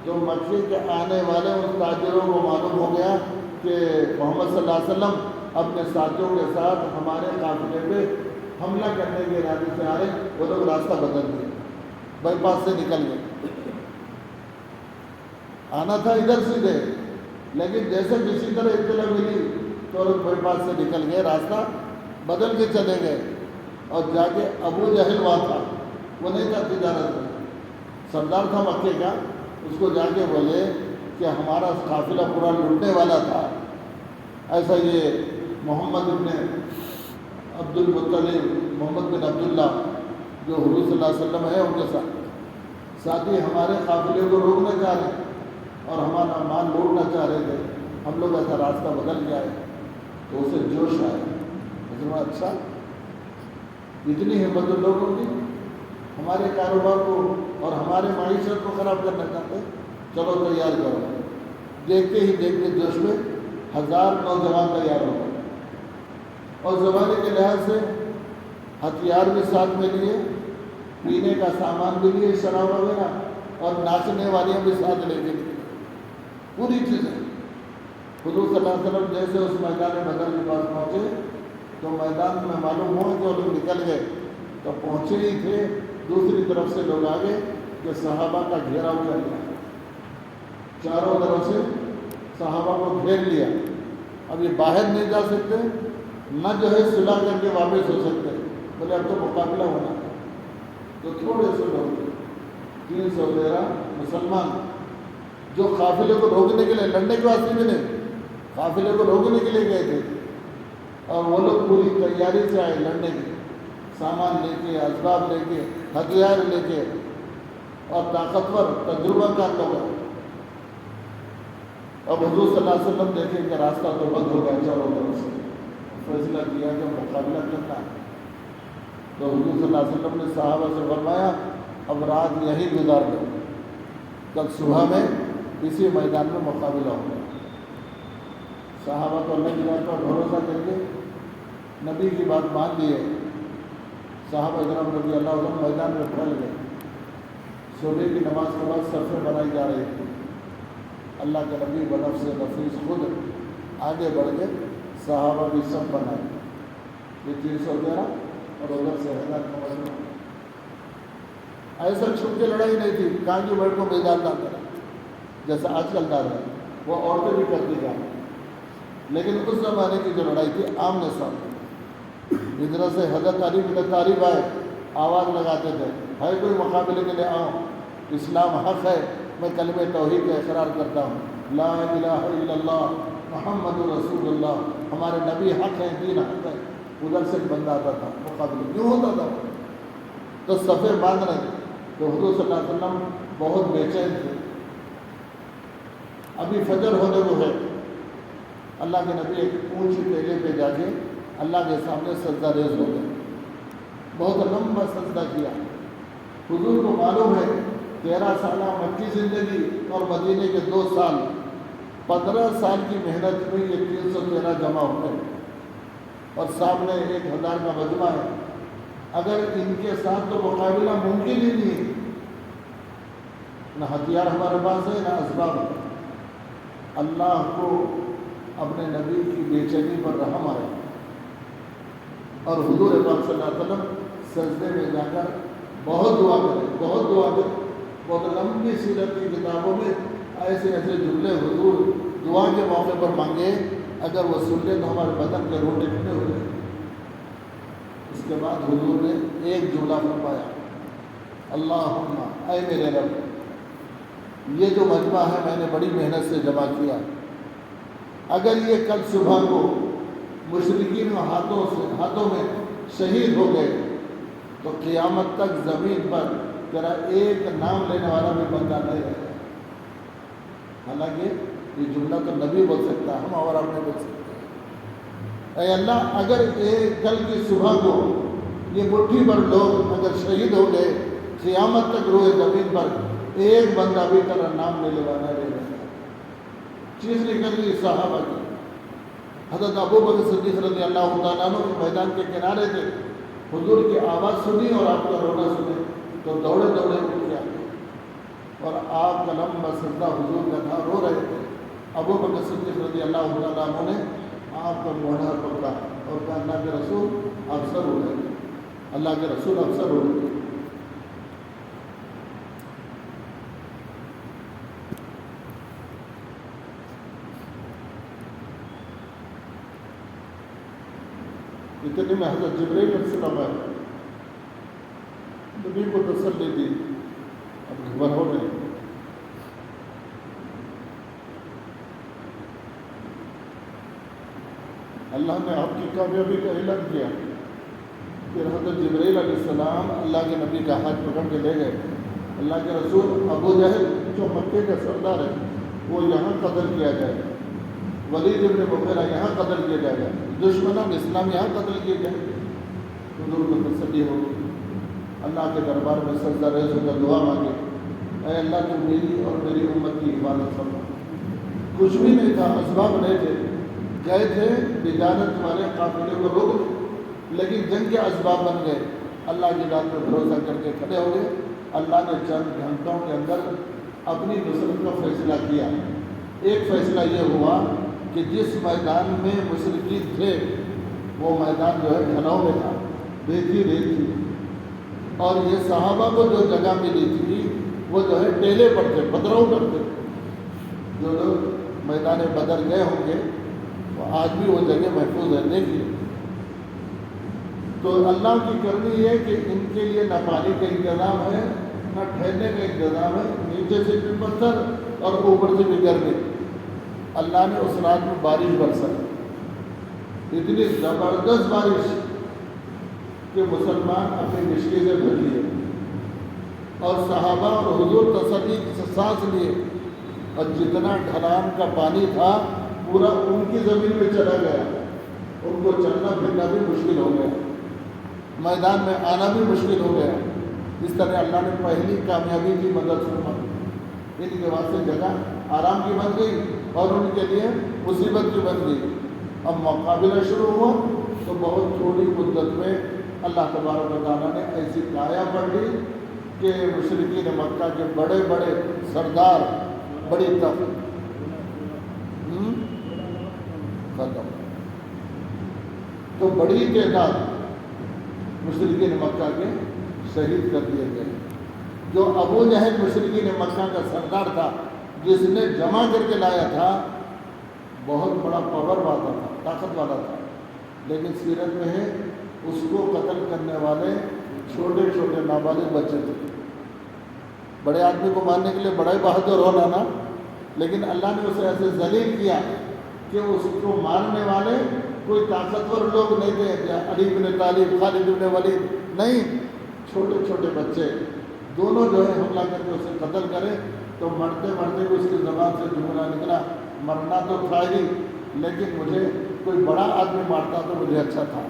Speaker 1: تو مکے کے آنے والے ان تاجروں کو معلوم ہو گیا کہ محمد صلی اللہ علیہ وسلم اپنے ساتھیوں کے ساتھ ہمارے قافلے پہ حملہ کرنے کے ارادے سے آئے. وہ لوگ راستہ بدل دیے، بائی پاس سے نکل گئے. آنا تھا ادھر سیدھے، لیکن جیسے کسی طرح اطلاع ملی تو لوگ بائی پاس سے نکل گئے، راستہ بدل کے چلے گئے. اور جا کے ابو جہل وہاں تھا، وہ نہیں تھا تجارت میں، سردار تھا مکے کا. اس کو جا کے بولے کہ ہمارا قافلہ پورا لوٹنے والا تھا، ایسا یہ محمد بن عبد المطلب، محمد بن عبداللہ جو حضور صلی اللہ علیہ وسلم ہے ان کے ساتھی ہمارے قافلے کو روکنا چاہ رہے ہیں اور ہمارا مال لوٹنا چاہ رہے تھے، ہم لوگ ایسا راستہ بدل کے آئے. تو اسے جوش آیا، اچھا اتنی ہمت لوگوں کی، ہمارے کاروبار کو اور ہمارے معیشت کو خراب کرنا چاہتے ہیں، چلو تیار کرو. دیکھتے ہی دیکھتے جوش میں 1000 نوجوان تیار ہو گئے، اور زمانے کے لحاظ سے ہتھیار بھی ساتھ میں لیے، پینے کا سامان بھی لیے، شراب وغیرہ، اور ناچنے والیاں بھی ساتھ لے کے لیے، پوری چیزیں. حضور صلی اللہ علیہ وسلم جیسے اس میدان بدر کے پاس پہنچے تو میدان میں معلوم ہوا کہ وہ لوگ نکل گئے تو پہنچے ہی تھے، دوسری طرف سے لوگ آگے کہ صحابہ کا گھیراؤ کر لیا، چاروں طرف سے صحابہ کو گھیر لیا. اب یہ باہر نہیں جا سکتے، نہ جو ہے صلح کر کے واپس ہو سکتے. بولے اب تو مقابلہ ہونا ہے. تو تھوڑے سے لوگ 313 مسلمان جو قافلے کو روکنے کے لیے، لڑنے کے واسطے بھی نہیں، قافلے کو روکنے کے لیے گئے تھے، اور وہ لوگ پوری تیاری سے آئے لڑنے کی، سامان لے کے، اسباب لے کے، ہتھیار لے کے، اور طاقتور تجربہ کار لوگ. اب حضور صلی اللہ علیہ وسلم دیکھیں کہ راستہ تو بند ہو گیا چاروں طرف سے، فیصلہ کیا کہ مقابلہ کرنا ہے. تو حضور صلی اللہ علیہ وسلم نے صحابہ سے فرمایا اب رات یہیں گزار دو، کل صبح میں اسی میدان میں مقابلہ ہوگا. صحابہ تو اللہ کی بات پر بھروسہ کر کے نبی کی بات مان لیے. صحابہ کرام رضی اللہ عنہ میدان میں پھیل گئے. صبح کی نماز کے بعد صفیں بنائی جا رہی تھی. اللہ کے نبی بنفس نفیس خود آگے بڑھ کے صحابہ بھی سب بنائے. یہ 313 اور ادھر سے 1000. ایسا چھپ کے لڑائی نہیں تھی، کہاں کی بیٹھ کو میدان نہ کرا جیسا آج کل دار ہے، وہ عورتیں بھی کرتی جائیں. لیکن اس زمانے کی جو لڑائی تھی آمنے سامنے، ہجرت سے حضرت علی بن طالب آئے، آواز لگاتے تھے ہے کوئی مقابلے کے لیے آؤ، اسلام حق ہے، میں کلمہ توحید کا اقرار کرتا ہوں، لا الہ الا اللہ محمد رسول اللہ، ہمارے نبی حق ہیں، دین حق ہے. ادھر سے بندہ آتا تھا مقابلے کیوں ہوتا تھا، تو صفیں باندھ رہے. تو حضور صلی اللہ علیہ وسلم بہت بے چین تھے. ابھی فجر ہونے کو ہے. اللہ کے نبی ایک اونچی ٹیلے پہ جا کے اللہ کے سامنے سجدہ ریز ہو گئے. بہت لمبا سجدہ کیا. حضور کو معلوم ہے 13 سالہ مکی زندگی اور مدینے کے 2 سال، 15 سال کی محنت میں یہ 313 جمع ہو گئے، اور سامنے 1000 کا مجمع ہے. اگر ان کے ساتھ تو مقابلہ ممکن ہی نہیں، نہ ہتھیار ہمارے پاس ہے نہ اسباب ہے. اللہ کو اپنے نبی کی بے چینی پر رحم آیا، اور حضور پاک صلی اللہ علیہ وسلم سجدے میں جا کر بہت دعا کرے، بہت دعا کرے. بہت لمبی سیرت کی کتابوں میں ایسے ایسے جملے حضور دعا کے موقع پر مانگے، اگر وہ سن لے تو ہمارے بدن کے روٹے کھڑے ہو جائیں. اس کے بعد حضور نے ایک جملہ فرمایا، اللہم، اے میرے رب، یہ جو مجمع ہے میں نے بڑی محنت سے جمع کیا، اگر یہ کل صبح کو مشرکین ہاتھوں میں شہید ہو گئے تو قیامت تک زمین پر تیرا ایک نام لینے والا بھی بندہ نہیں رہے گا. حالانکہ یہ جملہ تو نبی بول سکتا ہے، ہم اور آپ نہیں بول سکتے. اے اللہ، اگر کل کی صبح کو یہ مٹھی پر لوگ اگر شہید ہو گئے، قیامت تک روئے زمین پر ایک بندہ بھی تیرا نام لینے والا نہیں رہے گا. چیز نکل گئی صحابہ کی. حضرت ابو بکر صدیق رضی اللہ تعالیٰ عنہ میدان کے کنارے تھے. حضور کی آواز سنی اور آپ کا رونا سنے تو دوڑے دوڑے اٹھ کے آئے، اور آپ کا لمبا سجدہ حضور کا تھا، رو رہے تھے. ابو بکر صدیق رضی اللہ تعالیٰ عنہ نے آپ کا موڑا پکڑا اور کہا اللہ کے رسول افسر ہو گئے، اللہ کے رسول افسر ہو گئے. اتنے میں حضرت جبرائیل علیہ السلام آئے، نبی کو تسلی دی، اب گھبر ہو گئے. اللہ نے آپ کی کامیابی کا اعلان کیا. پھر حضرت جبرائیل علیہ السلام اللہ کے نبی کا ہاتھ پکڑ کے لے گئے. اللہ کے رسول، ابو جہل جو مکے کا سردار ہے وہ یہاں قتل کیا جائے گا، ولید ابن مغیرہ یہاں قتل کیا جائے گا، دشمنان اسلام یہاں قتل کیے جائیں گے. حضور کو تسلی ہو گئی. اللہ کے دربار میں سجدہ ریز ہو کر دعا مانگی، اے اللہ تو میری اور میری امت کی حفاظت فرما. کچھ بھی نہیں تھا، اسباب نہیں تھے، گئے تھے تجارت والے قافلے کو روک، لیکن جنگ کے اسباب بن گئے. اللہ کی ذات پر بھروسہ کر کے کھڑے ہو گئے. اللہ نے چند گھنٹوں کے اندر اپنی نصرت کا فیصلہ کیا. ایک فیصلہ یہ ہوا کہ جس میدان میں مشرکین تھے وہ میدان جو ہے ڈھلاؤ میں تھا، ریتی تھی، اور یہ صحابہ کو جو جگہ ملی تھی وہ جو ہے ٹیلے پر تھے، پتھروں پر تھے۔ جو لوگ میدان بدر گئے ہوں گے وہ آج بھی وہ جگہ محفوظ ہے، دیکھیے۔ تو اللہ کی کرنی یہ کہ ان کے لیے نہ پانی کا انتظام ہے نہ ٹھہرنے کا انتظام ہے، نیچے سے بھی پتھر اور اوپر سے بھی گرمی۔ اللہ نے اس رات میں بارش برسائی، اتنی زبردست بارش کہ مسلمان اپنی مشکل سے بھر لیے، اور صحابہ اور حضور تسلی سے سانس لیے، اور جتنا ڈھلان کا پانی تھا پورا ان کی زمین میں چلا گیا، ان کو چلنا پھرنا بھی مشکل ہو گیا، میدان میں آنا بھی مشکل ہو گیا۔ اس طرح اللہ نے پہلی کامیابی کی مدد فرمائی، ان کے واسطے جگہ آرام کی بن گئی اور ان کے لیے مصیبت کی بن گئی۔ اب مقابلہ شروع ہوا تو بہت تھوڑی مدت میں اللہ تبارک و تعالیٰ نے ایسی کایا پڑ لی کہ مشرکین مکہ کے بڑے بڑے سردار، بڑی طاقت ختم، تو بڑی تعداد مشرکین مکہ کے شہید کر دیے گئے۔ جو ابو جہل مشرکین مکہ کا سردار تھا، جس نے جمع کر کے لایا تھا، بہت بڑا پاور والا تھا، طاقت والا تھا، لیکن سیرت میں ہے اس کو قتل کرنے والے چھوٹے چھوٹے نابالغ بچے تھے۔ بڑے آدمی کو مارنے کے لیے بڑا ہی بہادر ہونا نا، لیکن اللہ نے اسے ایسے ذلیل کیا کہ اس کو مارنے والے کوئی طاقتور لوگ نہیں تھے، علی بن طالب، خالد بن ولید، نہیں، چھوٹے چھوٹے بچے دونوں جو ہے حملہ کر کے اسے قتل کرے۔ تو مرتے مرتے بھی اس کی زبان سے جملہ نکلا، مرنا تو تھا ہی، لیکن مجھے کوئی بڑا آدمی مارتا تو مجھے اچھا تھا،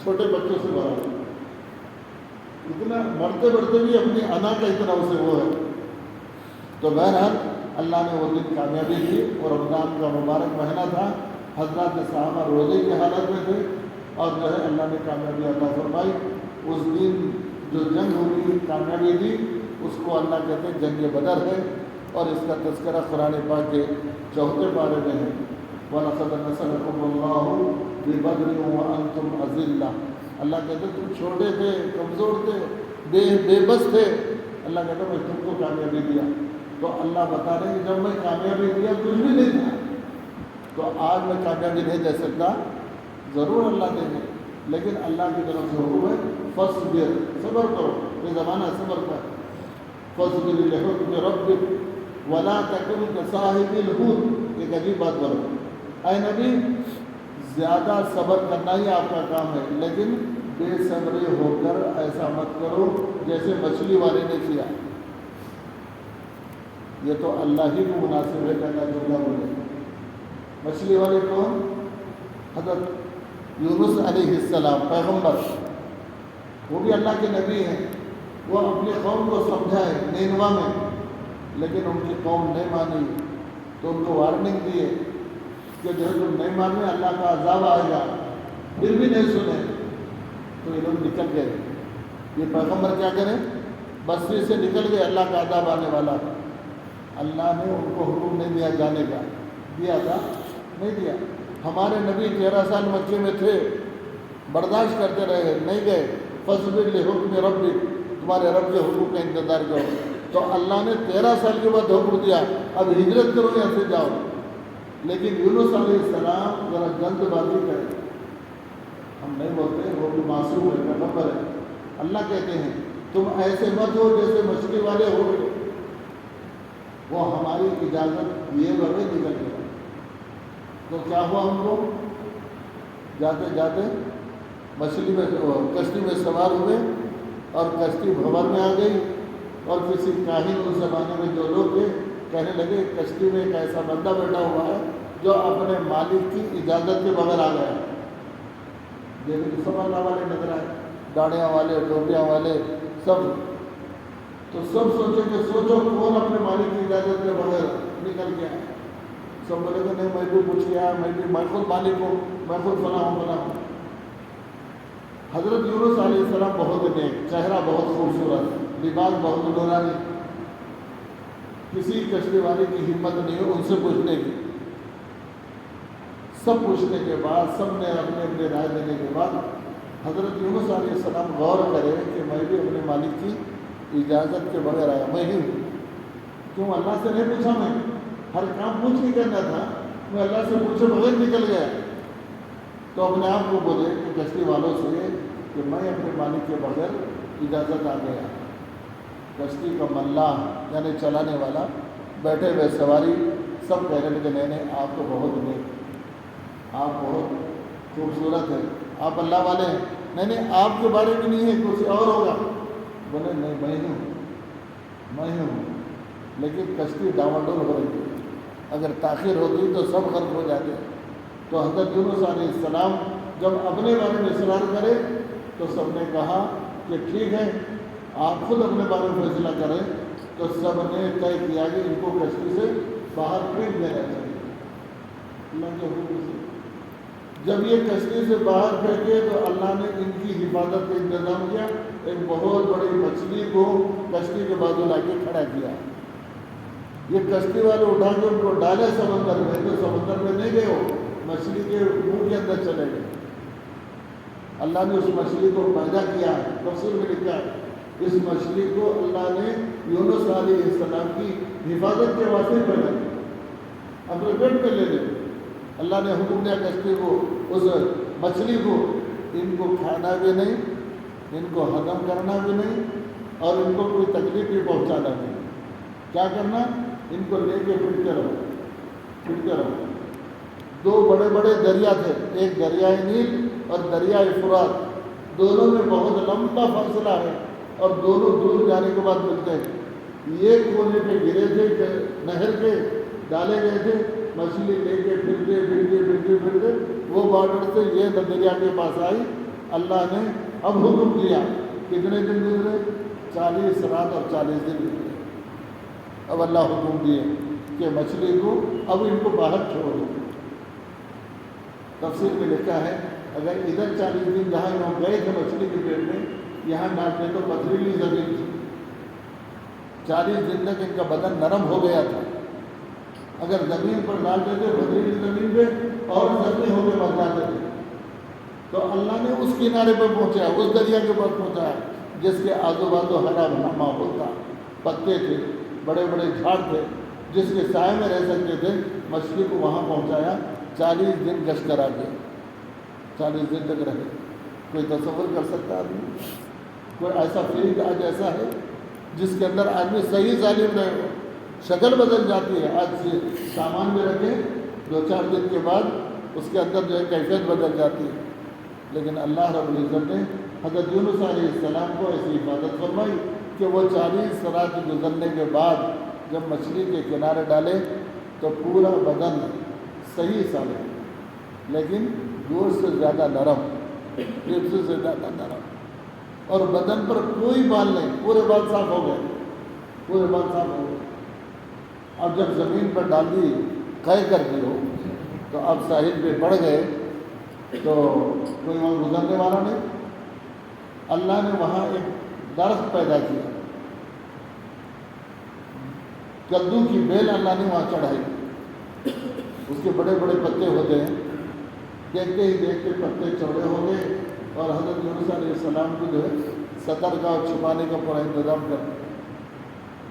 Speaker 1: چھوٹے بچوں سے بڑا۔ اتنا مرتے مرتے بھی اپنی انا کا اتنا اسے وہ ہے۔ تو بہرحال اللہ نے وہ دن کامیابی دی، اور رمضان کا مبارک مہینہ تھا، حضرات صحابہ روزے کی حالت میں تھے، اور جو ہے اللہ نے کامیابی عطا فرمائی۔ اس دن جو جنگ ہوئی، کامیابی دی، اس کو اللہ کہتے ہیں جنگ بدر ہے، اور اس کا تذکرہ قرآن پاک کے 4 پارے میں ہے۔ وَلَقَدْ نَصَرَكُمُ اللَّهُ بِبَدْرٍ وَأَنْتُمْ أَذِلَّةٌ۔ اللہ کہتے ہیں تم چھوٹے تھے، کمزور تھے، بے بس تھے، اللہ کہتا ہے میں تم کو کامیابی دیا۔ تو اللہ بتا رہے ہیں کہ جب میں کامیابی دیا کچھ بھی نہیں تھا، تو آج میں کامیابی نہیں دے سکتا، ضرور اللہ دیں گے، لیکن اللہ کی طرف سے حکم ہے فَاصْبِرْ، صبر کرو، یہ زمانہ صبر کا ہے۔ فَاصْبِرْ لِحُکْمِ رَبِّكَ وَلَا تَكُنْ كَصَاحِبِ الْحُوتِ۔ ایک عجیب بات بولو، اے نبی زیادہ صبر کرنا ہی آپ کا کام ہے، لیکن بے صبری ہو کر ایسا مت کرو جیسے مچھلی والے نے کیا۔ یہ تو اللہ ہی کو مناسب ہے کہ جملہ بولے۔ مچھلی والے کون؟ حضرت یونس علیہ السلام، پیغمبر، وہ بھی اللہ کے نبی ہیں۔ وہ اپنی قوم کو سمجھائے نینوا میں، لیکن ان کی قوم نہیں مانی، تو ان کو وارننگ دیے کہ جو تم نہیں مانے اللہ کا عذاب آئے گا، پھر بھی نہیں سنے، تو یہ لوگ نکل گئے۔ یہ پیغمبر کیا کریں؟ بصری سے نکل گئے، اللہ کا عذاب آنے والا۔ اللہ نے ان کو حکم نہیں دیا جانے کا، دیا تھا نہیں دیا۔ ہمارے نبی 13 سال مکے میں تھے، برداشت کرتے رہے، نہیں گئے۔ فَاصْبِرْ لِحُکْمِ رَبِّكَ، تمہارے رب کے حکم کا انتظار کرو۔ تو اللہ نے 13 سال کے بعد حکم دیا اب ہجرت کرو یا سے جاؤ، لیکن یونس علیہ السلام ذرا جلد بازی کرے، ہم نہیں بولتے، وہ بھی معصوم ہے، پیغمبر ہے۔ اللہ کہتے ہیں تم ایسے مت ہو جیسے مچھلی والے ہو گئے، وہ ہماری اجازت دیے بغیر نکل گئے۔ تو کیا ہوا ہم کو؟ جاتے جاتے مچھلی میں کشتی میں سوار ہوئے، اور کشتی بھور میں آ گئی، اور کسی کاہن اس زمانے میں جو لوگ تھے کہنے لگے کشتی میں ایک ایسا بندہ بیٹھا ہوا ہے جو اپنے مالک کی اجازت کے بغیر آ گیا۔ دیکھیں سب اللہ والے نظر آئے، داڑیاں والے، ٹوپیاں والے، سب۔ تو سب سوچے کہ سوچو کون اپنے مالک کی اجازت کے بغیر نکل گیا۔ سب بولے کہ نہیں، میں بھی پوچھ گیا، میں خود مالک ہوں، میں خود فلاں ہوں فلاں ہوں۔ حضرت یونس علیہ السلام بہت نیک، چہرہ بہت خوبصورت، لباس بہت نورانی، کسی کشتی والے کی ہمت نہیں ہو ان سے پوچھنے کی۔ سب پوچھنے کے بعد سب نے اپنے اپنے رائے دینے کے بعد حضرت یونس علیہ السلام غور کرے کہ میں بھی اپنے مالک کی اجازت کے بغیر آیا، میں ہی ہوں، کیوں اللہ سے نہیں پوچھا، میں ہر کام پوچھ کے کرنا تھا، میں اللہ سے پوچھے بغیر نکل گیا۔ تو اپنے آپ کو بولے کہ کشتی والوں سے کہ میں اپنے مالک کے بغیر اجازت آ گیا۔ کشتی کا ملاح یعنی چلانے والا، بیٹھے ہوئے سواری سب کہہ رہے کہ نہیں آپ تو بہت نیک، آپ بہت خوبصورت ہیں، آپ اللہ والے ہیں، نہیں آپ کے بارے میں نہیں ہے، کچھ اور ہوگا۔ بولے نہیں میں ہی ہوں، لیکن کشتی ڈاواڈول ہو رہی ہے، اگر تاخیر ہوتی تو سب غرق ہو جاتے۔ تو حضرت یونس علیہ السلام جب اپنے بارے میں اصرار کرے تو سب نے کہا کہ ٹھیک ہے آپ خود اپنے بارے میں فیصلہ کریں۔ تو سب نے طے کیا کہ ان کو کشتی سے باہر پھینک دینا چاہیے اللہ کے حکم سے۔ جب یہ کشتی سے باہر پھینکے تو اللہ نے ان کی حفاظت کا انتظام کیا، ایک بہت بڑی مچھلی کو کشتی کے بازو لا کے کھڑا کیا۔ یہ کشتی والے اٹھا کے ان کو ڈالے سمندر میں، تو سمندر میں نہیں گئے، ہو مچھلی کے منہ کے اندر چلے گئے۔ اللہ نے اس مچھلی کو پیدا کیا، تفسیر میں لکھا ہے اس مچھلی کو اللہ نے یونس علیہ السلام کی حفاظت کے واسطے پیدا کیا، اپنے پیٹ میں لے لے۔ اللہ نے حکم دیا کشتی کو، اس مچھلی کو، ان کو کھانا بھی نہیں، ان کو ہضم کرنا بھی نہیں، اور ان کو کوئی تکلیف بھی پہنچانا نہیں۔ کیا کرنا؟ ان کو لے کے پھرتے رہو۔ دو بڑے بڑے دریا تھے، ایک دریائے نیل اور دریائے فرات، دونوں میں بہت لمبا فاصلہ ہے اور دونوں دور جانے کے بعد ملتے ہیں۔ یہ کونے پہ گرے تھے نہر کے، ڈالے گئے تھے، مچھلی لے کے پھرتے وہ بارڈر سے یہ دریا کے پاس آئی۔ اللہ نے اب حکم دیا، کتنے دن گزرے؟ 40 رات اور 40 دن گزرے۔ اب اللہ حکم دیے کہ مچھلی کو اب ان کو باہر چھوڑو۔ تفسیر میں لکھا ہے اگر ادھر 40 دن جہاں انہوں گئے تھے مچھلی کے پیٹ میں، یہاں ڈالتے تو پتھریلی زمین تھی، 40 دن تک ان کا بدن نرم ہو گیا تھا۔ اگر زمین پر ڈالتے تھے پتھریلی زمین پہ اور زخمی ہو کے مر جاتے تھے۔ تو اللہ نے اس کنارے پر پہنچایا، اس دریا کے پاس پہنچایا جس کے آزو بازو ہرا بھرا ماحول تھا، پتے تھے، بڑے بڑے جھاڑ تھے جس کے سائے میں رہ سکتے تھے۔ مچھلی کو وہاں پہنچایا، 40 دن گشت کرا کے 40 دن تک رہے۔ کوئی تصور کر سکتا آدمی؟ کوئی ایسا فیلڈ آج ایسا ہے جس کے اندر آدمی صحیح ظالم رہے ہو، شکل بدل جاتی ہے۔ آج سے سامان میں رکھے 2-4 دن کے بعد اس کے اندر جو ہے کیفیت بدل جاتی ہے۔ لیکن اللہ رب العزت نے حضرت یونس علیہ السلام کو ایسی حفاظت فرمائی کہ وہ 40 رات گزرنے کے بعد جب مچھلی کے کنارے ڈالے تو پورا بدن صحیح سالم، لیکن گوشت سے زیادہ نرم، ربز سے زیادہ نرم، اور بدن پر کوئی بال نہیں، پورے بال صاف ہو گئے۔ اب جب زمین پر ڈال دی، قے کر دی ہو، تو اب ساحل پہ پڑ گئے تو کوئی وہاں گزرنے والا نہیں۔ اللہ نے وہاں ایک درخت پیدا کیا، کدو کی بیل اللہ نے وہاں چڑھائی، اس کے بڑے بڑے پتے ہوتے ہیں، دیکھتے ہی دیکھتے پتے چوڑے ہو گئے اور حضرت یونس علیہ السلام کو جو ہے سطر کا اور چھپانے کا پورا انتظام کر دیا۔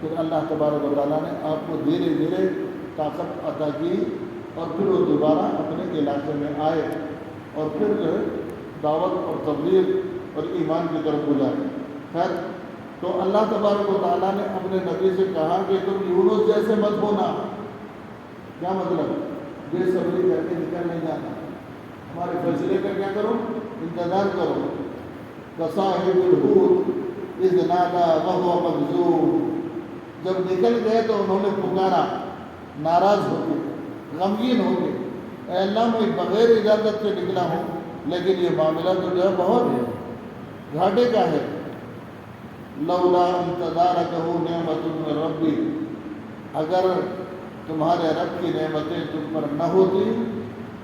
Speaker 1: پھر اللہ تبارک و تعالیٰ نے آپ کو دھیرے دھیرے طاقت عطا کی اور پھر وہ دوبارہ اپنے علاقے میں آئے اور پھر جو ہے دعوت اور تبلیغ اور ایمان کی طرف بلائے۔ خیر، تو اللہ تبارک و تعالیٰ نے اپنے نبی سے کہا کہ تم یونس جیسے مت ہونا۔ کیا مطلب؟ بے صبری کر کے نکل نہیں جانا، ہمارے فیصلے کا کیا کرو؟ انتظار کرو۔ کصاحب الحوت اذ نادى وهو مكظوم، جب نکل گئے تو انہوں نے پکارا ناراض ہو کے، غمگین ہو کے، اے اللہ میں بغیر اجازت کے نکلا ہوں، لیکن یہ معاملہ تو جو ہے بہت گھاٹے کا ہے۔ لولا ان تدارکہ نعمت من ربی، اگر تمہارے رب کی نعمتیں تم پر نہ ہوتی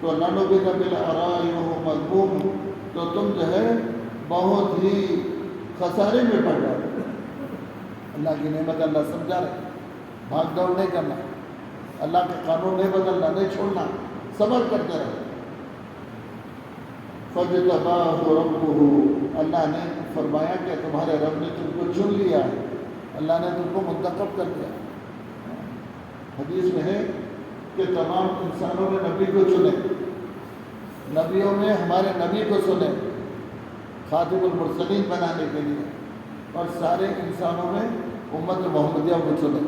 Speaker 1: تو لنبذ بالعراء وهو مذموم، تو تم جو ہے بہت ہی خسارے میں پڑ جاتے۔ اللہ کی نعمت اللہ سمجھا رہے، بھاگ دوڑ نہیں کرنا، اللہ کے قانون نہیں بدلنا، نہیں چھوڑنا، صبر کرتے رہے۔ فَاجْتَبَاهُ رَبُّهُ، اللہ نے فرمایا کہ تمہارے رب نے تم کو چن لیا ہے، اللہ نے تم کو منتخب کر دیا۔ حدیث میں ہے کہ تمام انسانوں نے نبی کو چنے، نبیوں میں ہمارے نبی کو چنے خاتم المرسلین بنانے کے لیے، اور سارے انسانوں میں امت محمدیہ کو چنے۔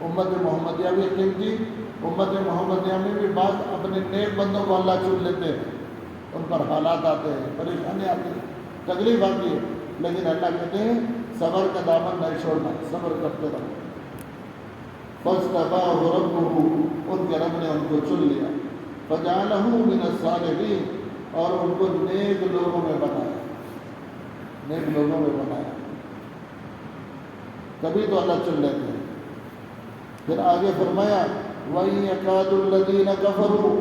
Speaker 1: امت محمدیہ بھی قیمتی، امت محمدیہ میں بھی بعض اپنے نیک بندوں کو اللہ چن لیتے ہیں، ان پر حالات آتے ہیں، پریشانی آتی ہے، تکلیف آتی ہے، لیکن اللہ کہتے ہیں صبر کا دامن نہیں چھوڑنا، صبر کرتے رہو۔ فَاجْتَبَاهُ رَبُّهُ، ان کے رب نے ان کو چن لیا، فَجَعَلَهُ مِنَ الصَّالِحِينَ، اور ان کو نیک لوگوں میں بنایا، نیک لوگوں میں بنایا۔ تبھی تو اللہ چن لیتے ہیں۔ پھر آگے فرمایا وَإِن يَكَادُ الَّذِينَ كَفَرُوا،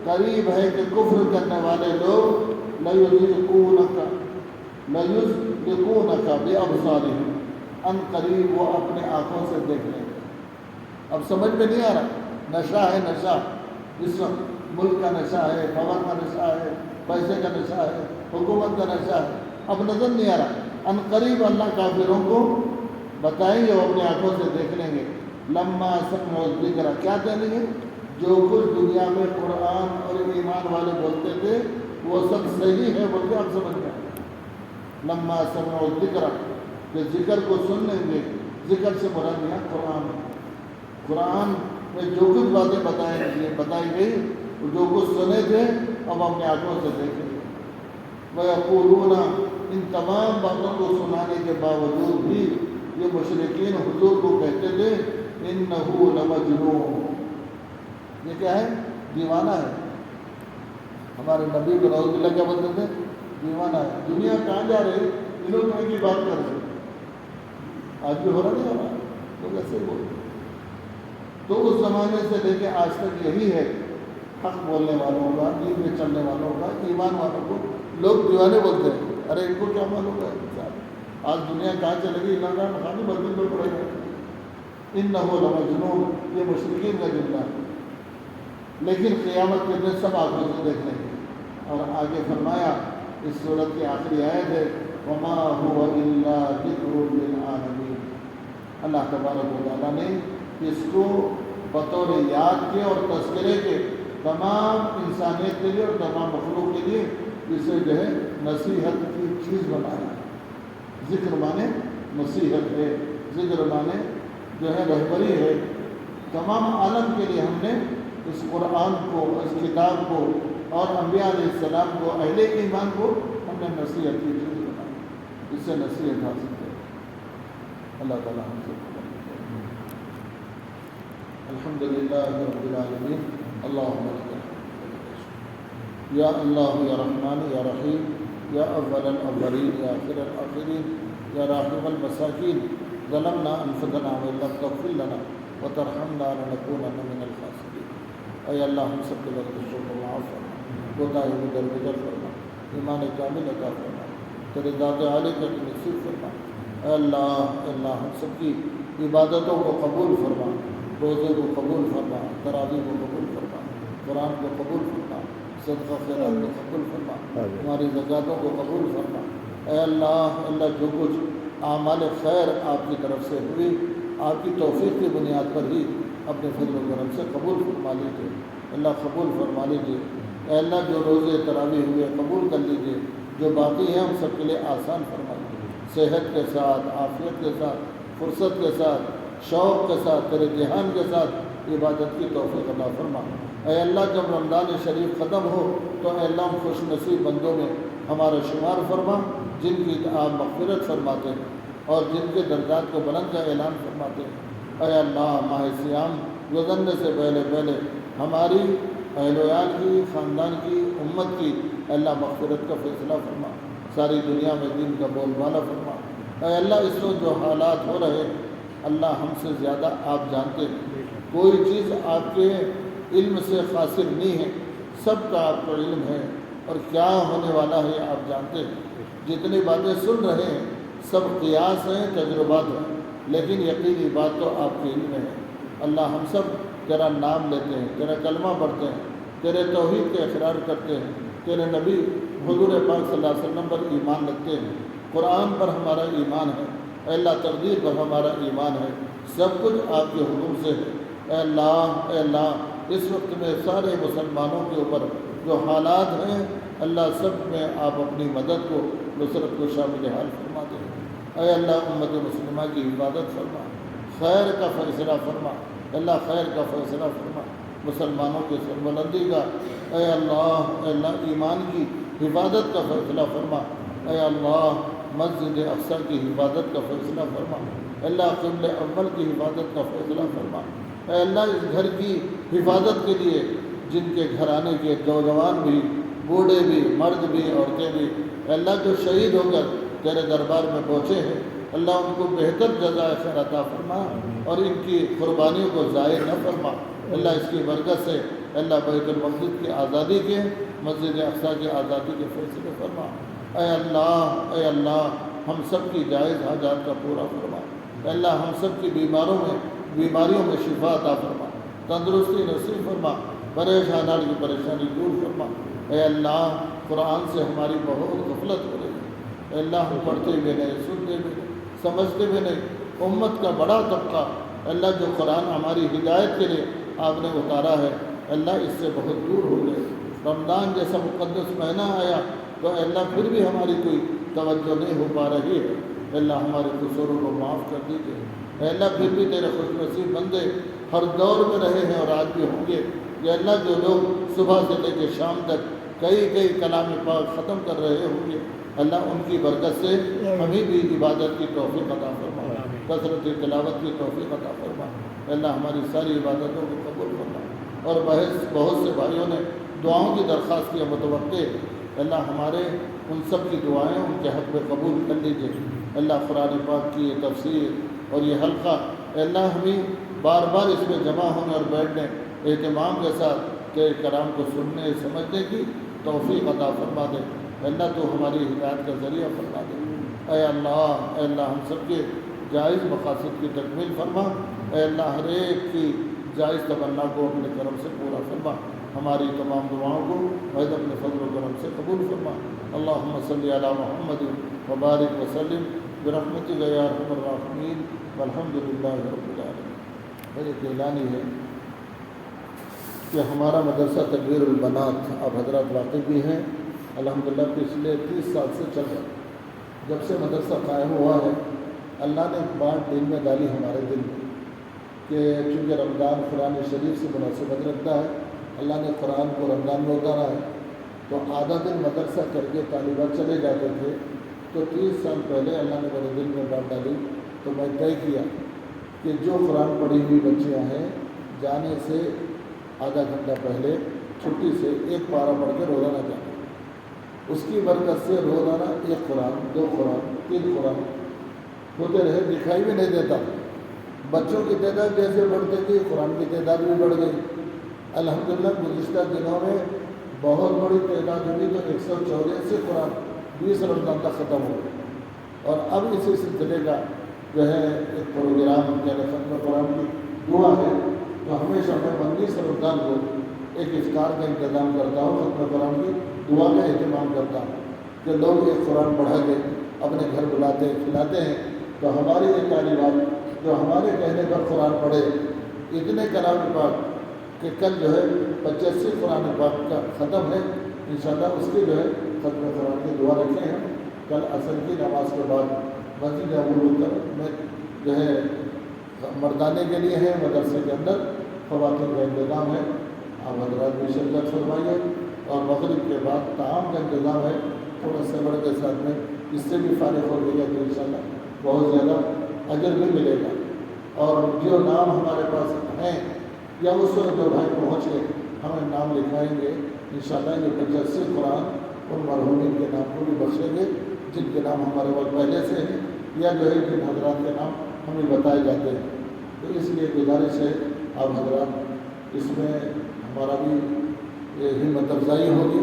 Speaker 1: قریب ہے کہ کفر کرنے والے لوگ لَيُزْلِقُونَكَ بِأَبْصَارِهِمْ، ان قریب وہ اپنے آنکھوں سے دیکھ لیں گے۔ اب سمجھ میں نہیں آ رہا، نشہ ہے، نشہ اس وقت ملک کا نشہ ہے، پاور کا نشہ ہے، پیسے کا نشہ ہے، حکومت کا نشہ ہے، اب نظر نہیں آ رہا، ان قریب اللہ کافروں کو بتائیں گے، وہ اپنے آنکھوں سے دیکھ لیں گے۔ لما سمعوا الذکر، کیا کہیں گے؟ جو کچھ دنیا میں قرآن اور ایمان والے بولتے تھے وہ سب صحیح ہے بول کے آپ سمجھ گئے۔ لما سمعوا الذکر، کہ ذکر کو سن لیں گے، ذکر سے مراد ہے قرآن، قرآن میں جو کچھ باتیں بتائی گئی، جو کچھ سنے تھے اب اپنے آنکھوں سے دیکھیں گے۔ وَيَقُولُونَ، ان تمام باتوں کو سنانے کے باوجود بھی یہ مشرکین حضور کو کہتے تھے اِنَّهُ لَمَجْنُونٌ، یہ کیا ہے؟ دیوانہ ہے۔ ہمارے نبی کو نعوذ باللہ کیا بولتے تھے؟ دیوانہ ہے۔ دنیا کہاں جا رہے؟ یہ لوگ کہیں کی بات کر رہے ہیں، آج بھی ہو رہا نہیں ہو رہا، لوگ ایسے ہی بولتے ہیں۔ تو اس زمانے سے لے کے آج تک یہی ہے، حق بولنے والوں کا، دین میں چلنے والوں کا، ایمان والوں کو لوگ دیوانے بولتے ہیں۔ ارے ان کو کیا معلوم ہے؟ آج دنیا کہاں چلے گی، اللہ کا خالی بدل میں پڑے گا۔ اِنَّهُ لَمَجْنُونٌ، یہ مشرکین کا جملہ ہے، لیکن قیامت کے دن سب آنکھوں سے دیکھ لیں گے۔ اور آگے فرمایا اس سورت کی آخری آیت ہے وَمَا هُوَ إِلَّا ذِكْرٌ لِلْعَالَمِينَ، اللہ تبارک و تعالیٰ نے اس کو بطور یاد کے اور تذکرے کے تمام انسانیت کے لیے اور تمام مخلوق کے لیے اسے جو ہے نصیحت کی چیز بنایا۔ ذکر مانے نصیحت ہے، ذکر مانے جو ہے رہبری ہے۔ تمام عالم کے لیے ہم نے اس قرآن کو، اس کتاب کو اور انبیاء علیہ السلام کو، اہل ایمان کو ہم نے نصیحت کی چیز بنائی، اس سے نصیحت حاصل کریں۔ اللہ تعالیٰ ہم سے الحمدللہ رب العالمین، اللہم لک الحمد یا اللہ یا رحمان یا رحیم یا اول الاولین یا آخر الآخرین یا راحم المساکین، ظلمنا انفسنا وان لم تغفر لنا وترحمنا لنکونن من الخاسرین۔ اے اللہ ہم سب کے ورزشوں کو معاف فرما، کوتاہی میں درگزر فرما، ایمان کامل عطا فرما، تیرے ذات عالی کا نصیب فرما۔ اے اللہ ہم سب کی عبادتوں کو قبول فرما، روزے کو قبول فرما، تراویح کو قبول فرما، قرآن کو قبول فرما، صدقہ خیرات کو قبول فرما، ہماری زکاتوں کو قبول فرما۔ اے اللہ جو کچھ اعمال خیر آپ کی طرف سے ہوئی، آپ کی توفیق کی بنیاد پر ہی اپنے فضل و کرم سے قبول فرما لیجیے۔ اللہ قبول فرما لیجیے۔ اے اللہ جو روزے تراویح ہوئے قبول کر لیجیے، جو باقی ہیں ہم سب کے لیے آسان فرما لیجیے، صحت کے ساتھ، عافیت کے ساتھ، فرصت کے ساتھ، شوق کے ساتھ، تیرے دھیان کے ساتھ عبادت کی توفیق عطا فرما۔ اے اللہ جب رمضان شریف ختم ہو تو اے اللہ خوش نصیب بندوں میں ہمارا شمار فرما، جن کی آپ مغفرت فرماتے ہیں اور جن کے درجات کو بلند کا اعلان فرماتے ہیں۔ اے اللہ ماہ سیام گزرنے سے پہلے ہماری اہل و عیال کی، خاندان کی، امت کی اے اللہ مغفرت کا فیصلہ فرما، ساری دنیا میں دین کا بول بالا فرما۔ اے اللہ اس وقت جو حالات ہو رہے اللہ ہم سے زیادہ آپ جانتے ہیں، کوئی چیز آپ کے علم سے قاصر نہیں ہے، سب کا آپ کو علم ہے اور کیا ہونے والا ہے آپ جانتے ہیں۔ جتنی باتیں سن رہے ہیں سب قیاس ہیں، تجربات ہیں، لیکن یقینی بات تو آپ کے علم ہے۔ اللہ ہم سب تیرا نام لیتے ہیں، تیرا کلمہ پڑھتے ہیں، تیرے توحید کے اقرار کرتے ہیں، تیرے نبی حضور پاک صلی اللہ علیہ وسلم پر ایمان رکھتے ہیں، قرآن پر ہمارا ایمان ہے، اے اللہ تقدیر پر ہمارا ایمان ہے، سب کچھ آپ کے حکم سے ہے۔ اے اللہ اس وقت میں سارے مسلمانوں کے اوپر جو حالات ہیں اللہ سب میں آپ اپنی مدد کو نصرت کو شامل حال فرما دے۔ اے اللہ امت مسلمہ کی حفاظت فرما، خیر کا فیصلہ فرما، اللہ خیر کا فیصلہ فرما، مسلمانوں کی سربلندی کا اے اللہ ایمان کی حفاظت کا فیصلہ فرما، اے اللہ مسجد اقصی کی حفاظت کا فیصلہ فرما، اللہ قبلہ اول کی حفاظت کا فیصلہ فرما، اے اللہ اس گھر کی حفاظت کے لیے جن کے گھرانے کے نوجوان بھی، بوڑھے بھی، مرد بھی، عورتیں بھی، اے اللہ جو شہید ہو کر تیرے دربار میں پہنچے ہیں اللہ ان کو بہتر جزائے خیر عطا فرما اور ان کی قربانیوں کو ضائع نہ فرما۔ اللہ اس کی برکت سے اللہ بیت المقدس کی آزادی کے، مسجد اقصی کی آزادی کے فیصلے فرما۔ اے اللہ ہم سب کی جائز حاجات کا پورا فرما، اے اللہ ہم سب کی بیماریوں میں شفا عطا فرما، تندرستی نصیب فرما، پریشانات کی پریشانی دور فرما۔ اے اللہ قرآن سے ہماری بہت غفلت ہو رہی ہے، اے اللہ ہم پڑھتے ہوئے نہیں، سنتے ہوئے نہیں، سمجھتے ہوئے نہیں، امت کا بڑا طبقہ اللہ جو قرآن ہماری ہدایت کے لیے آپ نے اتارا ہے اللہ اس سے بہت دور ہو گئے۔ رمضان جیسا مقدس مہینہ آیا تو اللہ پھر بھی ہماری کوئی توجہ نہیں ہو پا رہی ہے، اللہ ہمارے قصوروں کو معاف کر دیجیے۔ اللہ پھر بھی تیرے خوش نصیب بندے ہر دور میں رہے ہیں اور آج بھی ہوں گے کہ اللہ جو لوگ صبح سے لے کے شام تک کئی کلام پاک ختم کر رہے ہوں گے اللہ ان کی برکت سے ہمیں بھی عبادت کی توفیق عطا فرما، کثرت تلاوت کی توفیق عطا فرما، اللہ ہماری ساری عبادتوں کو قبول فرما۔ اور بہت سے بھائیوں نے دعاؤں کی درخواست کی متوقع اللہ ہمارے ان سب کی دعائیں ان کے حق میں قبول کر لیجیے۔ اللہ قرآن پاک کی یہ تفسیر اور یہ حلقہ اللہ ہمیں بار بار اس میں جمع ہونے اور بیٹھنے اہتمام کے ساتھ تیرے کلام کو سننے سمجھنے کی توفیق عطا فرما دے۔ اللہ تو ہماری ہدایت کا ذریعہ فرما دے۔ اے اللہ ہم سب کے جائز مقاصد کی تکمیل فرما، اے اللہ ہر ایک کی جائز تمنا کو اپنے کرم سے پورا فرما، ہماری تمام دعاؤں کو محض اپنے فضل و کرم سے قبول فرما۔ اللہم صلی علی محمد وبارک وسلم برحمتک یا ارحم الراحمین والحمد للہ رب العالمین۔ ایک اعلانی ہے کہ ہمارا مدرسہ تنویر البنات آپ حضرات واقف بھی ہیں، الحمدللہ پچھلے 30 سال سے چل رہا ہے۔ جب سے مدرسہ قائم ہوا ہے اللہ نے ایک بات دل میں ڈالی ہمارے دل میں کہ چونکہ رمضان قرآن شریف سے مناسبت رکھتا ہے، اللہ نے قرآن کو رمضان میں اتارا ہے، تو آدھا دن مدرسہ کر کے طالبات چلے جاتے تھے، تو 30 سال پہلے اللہ نے میرے دل میں بات ڈالی تو میں طے کیا کہ جو قرآن پڑھی ہوئی بچیاں ہیں جانے سے آدھا گھنٹہ پہلے چھٹی سے ایک پارہ پڑھ کے روزانہ جانا، اس کی برکت سے روزانہ 1 قرآن 2 قرآن 3 قرآن ہوتے رہے، دکھائی بھی نہیں دیتا۔ بچوں کی تعداد جیسے بڑھتی تھی قرآن کی تعداد بھی بڑھ گئی۔ الحمدللہ گزشتہ دنوں میں بہت بڑی تعداد ہوئی تو 184 قرآن 20 رمضان تک ختم ہو گئے، اور اب اسی سلسلے کا جو ہے ایک پروگرام یعنی ختم قرآن کی دعا ہے، تو ہمیشہ میں 19 رمضان کو ایک افطار کا انتظام کرتا ہوں، ختم قرآن کی دعا کا اہتمام کرتا ہوں کہ لوگ ایک قرآن پڑھا کے اپنے گھر بلاتے کھلاتے ہیں، تو ہماری یہ طالبات جو ہمارے کہنے پر قرآن پڑھے اتنے کلام پاک کہ کل جو ہے 85 قرآن پاک کا ختم ہے، انشاءاللہ اس کی جو ہے ختم قرآن کی دعا رکھے ہیں۔ کل عصر کی نماز کے بعد مسجد ابو بکر میں جو ہے مردانے کے لیے ہے، مدرسے کے اندر خواتین کا انتظام ہے، آپ حضرات بھی شرکت فرمائیے، اور مغرب کے بعد طعام کا انتظام ہے تھوڑا صبر کے ساتھ میں، اس سے بھی فارغ ہو گئی ہے تو انشاءاللہ بہت زیادہ اجر بھی ملے گا۔ اور جو نام ہمارے پاس ہیں یا اس وقت جو بھائی پہنچ کے ہمیں نام لکھائیں گے انشاءاللہ یہ 85 قرآن ان مرحومین کے نام کو بھی بخشیں گے جن کے نام ہمارے وقت پہلے سے ہیں یا جو ہے جن حضرات کے نام ہمیں بتائے جاتے ہیں۔ تو اس لیے گزارش ہے آپ حضرات اس میں ہمارا بھی ہمت افزائی ہوگی،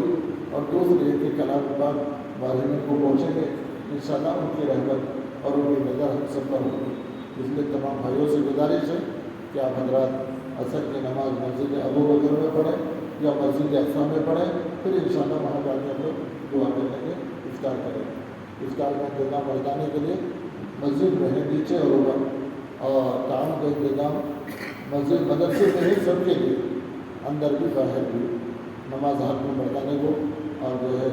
Speaker 1: اور دوسرے کہ کلام پاک مرحومین کو پہنچیں گے انشاءاللہ ان کی رحمت اور ان کی نظر ہم سب پر ہوگی۔ اس لیے تمام بھائیوں سے گزارش ہے کہ آپ حضرات عصر کی نماز مسجد ابو بکر میں پڑھیں یا مسجد اقصی میں پڑھیں، پھر انشاءاللہ وہاں جا کے ہم لوگ دعا کر لیں گے، افطار کریں گے۔ افطار کا انتظام بڑھانے کے لیے مسجد میں ہے نیچے اور اوپر، اور تعاون کا انتظام مسجد مدرسے میں ہے سب کے لیے، اندر بھی باہر بھی، نماز حق میں بڑھانے کو، اور جو ہے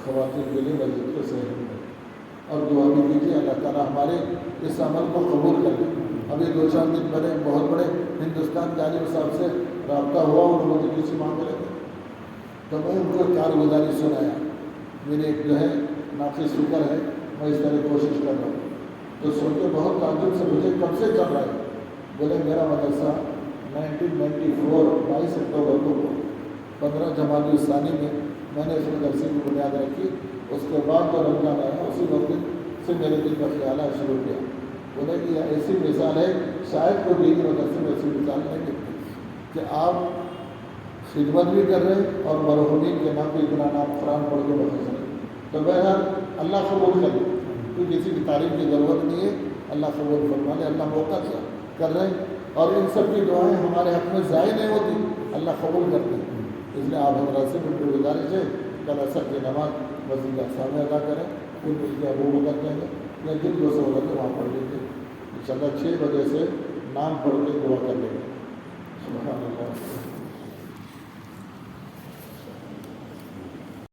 Speaker 1: خواتین کے لیے مسجد کے صحیح میں، اور دعا بھی کیجیے اللہ تعالیٰ ہمارے اس عمل کو قبول کر لیں۔ ابھی 2-4 دن پہلے بہت بڑے ہندوستان جانب صاحب سے رابطہ ہوا، انہوں نے کسی مانگ رہے تھے تو میں ان کو کارگزاری سنایا، میرے ایک جو ہے ناقص شکر ہے، میں اس طرح کوشش کر رہا ہوں، تو سن کے بہت تعجب سے مجھے کب سے چل رہا ہے، بولے میرا مدرسہ 1994 22 اکتوبر کو 15 جمادی الثانی میں نے اس مدرسے کی بنیاد رکھی، اس کے بعد جو رمضان آیا اسی وقت سے میرے دل کا خیال ہے شروع کیا۔ بولے کہ یہ ایسی مثال ہے، شاید کوئی دینی مدرسے میں ایسی مثال نہیں ملتی کہ آپ خدمت بھی کر رہے ہیں اور مرحومین کے نام پہ اتنا نام قرآن پڑھ کے بخش رہے ہیں۔ تو بہرحال اللہ قبول کرے، کوئی کسی کی تعریف کی ضرورت نہیں ہے، اللہ قبول فرما لے، اللہ موقع دیا کر رہے ہیں، اور ان سب کی دعائیں ہمارے حق میں ضائع نہیں ہوتی، اللہ قبول کرتے ہیں۔ اس لیے آپ حضرات سے میری گزارش ہے کل عصر کی نماز مسجد اقصی میں ادا کریں، پھر اس کے ابو بکر دیں گے یا جن کو سہولت ہے وہاں پڑھ لیجیے، انشاءاللہ 6 بجے سے نام پڑھ کے دعا کر لیں گے۔ سبحان اللہ۔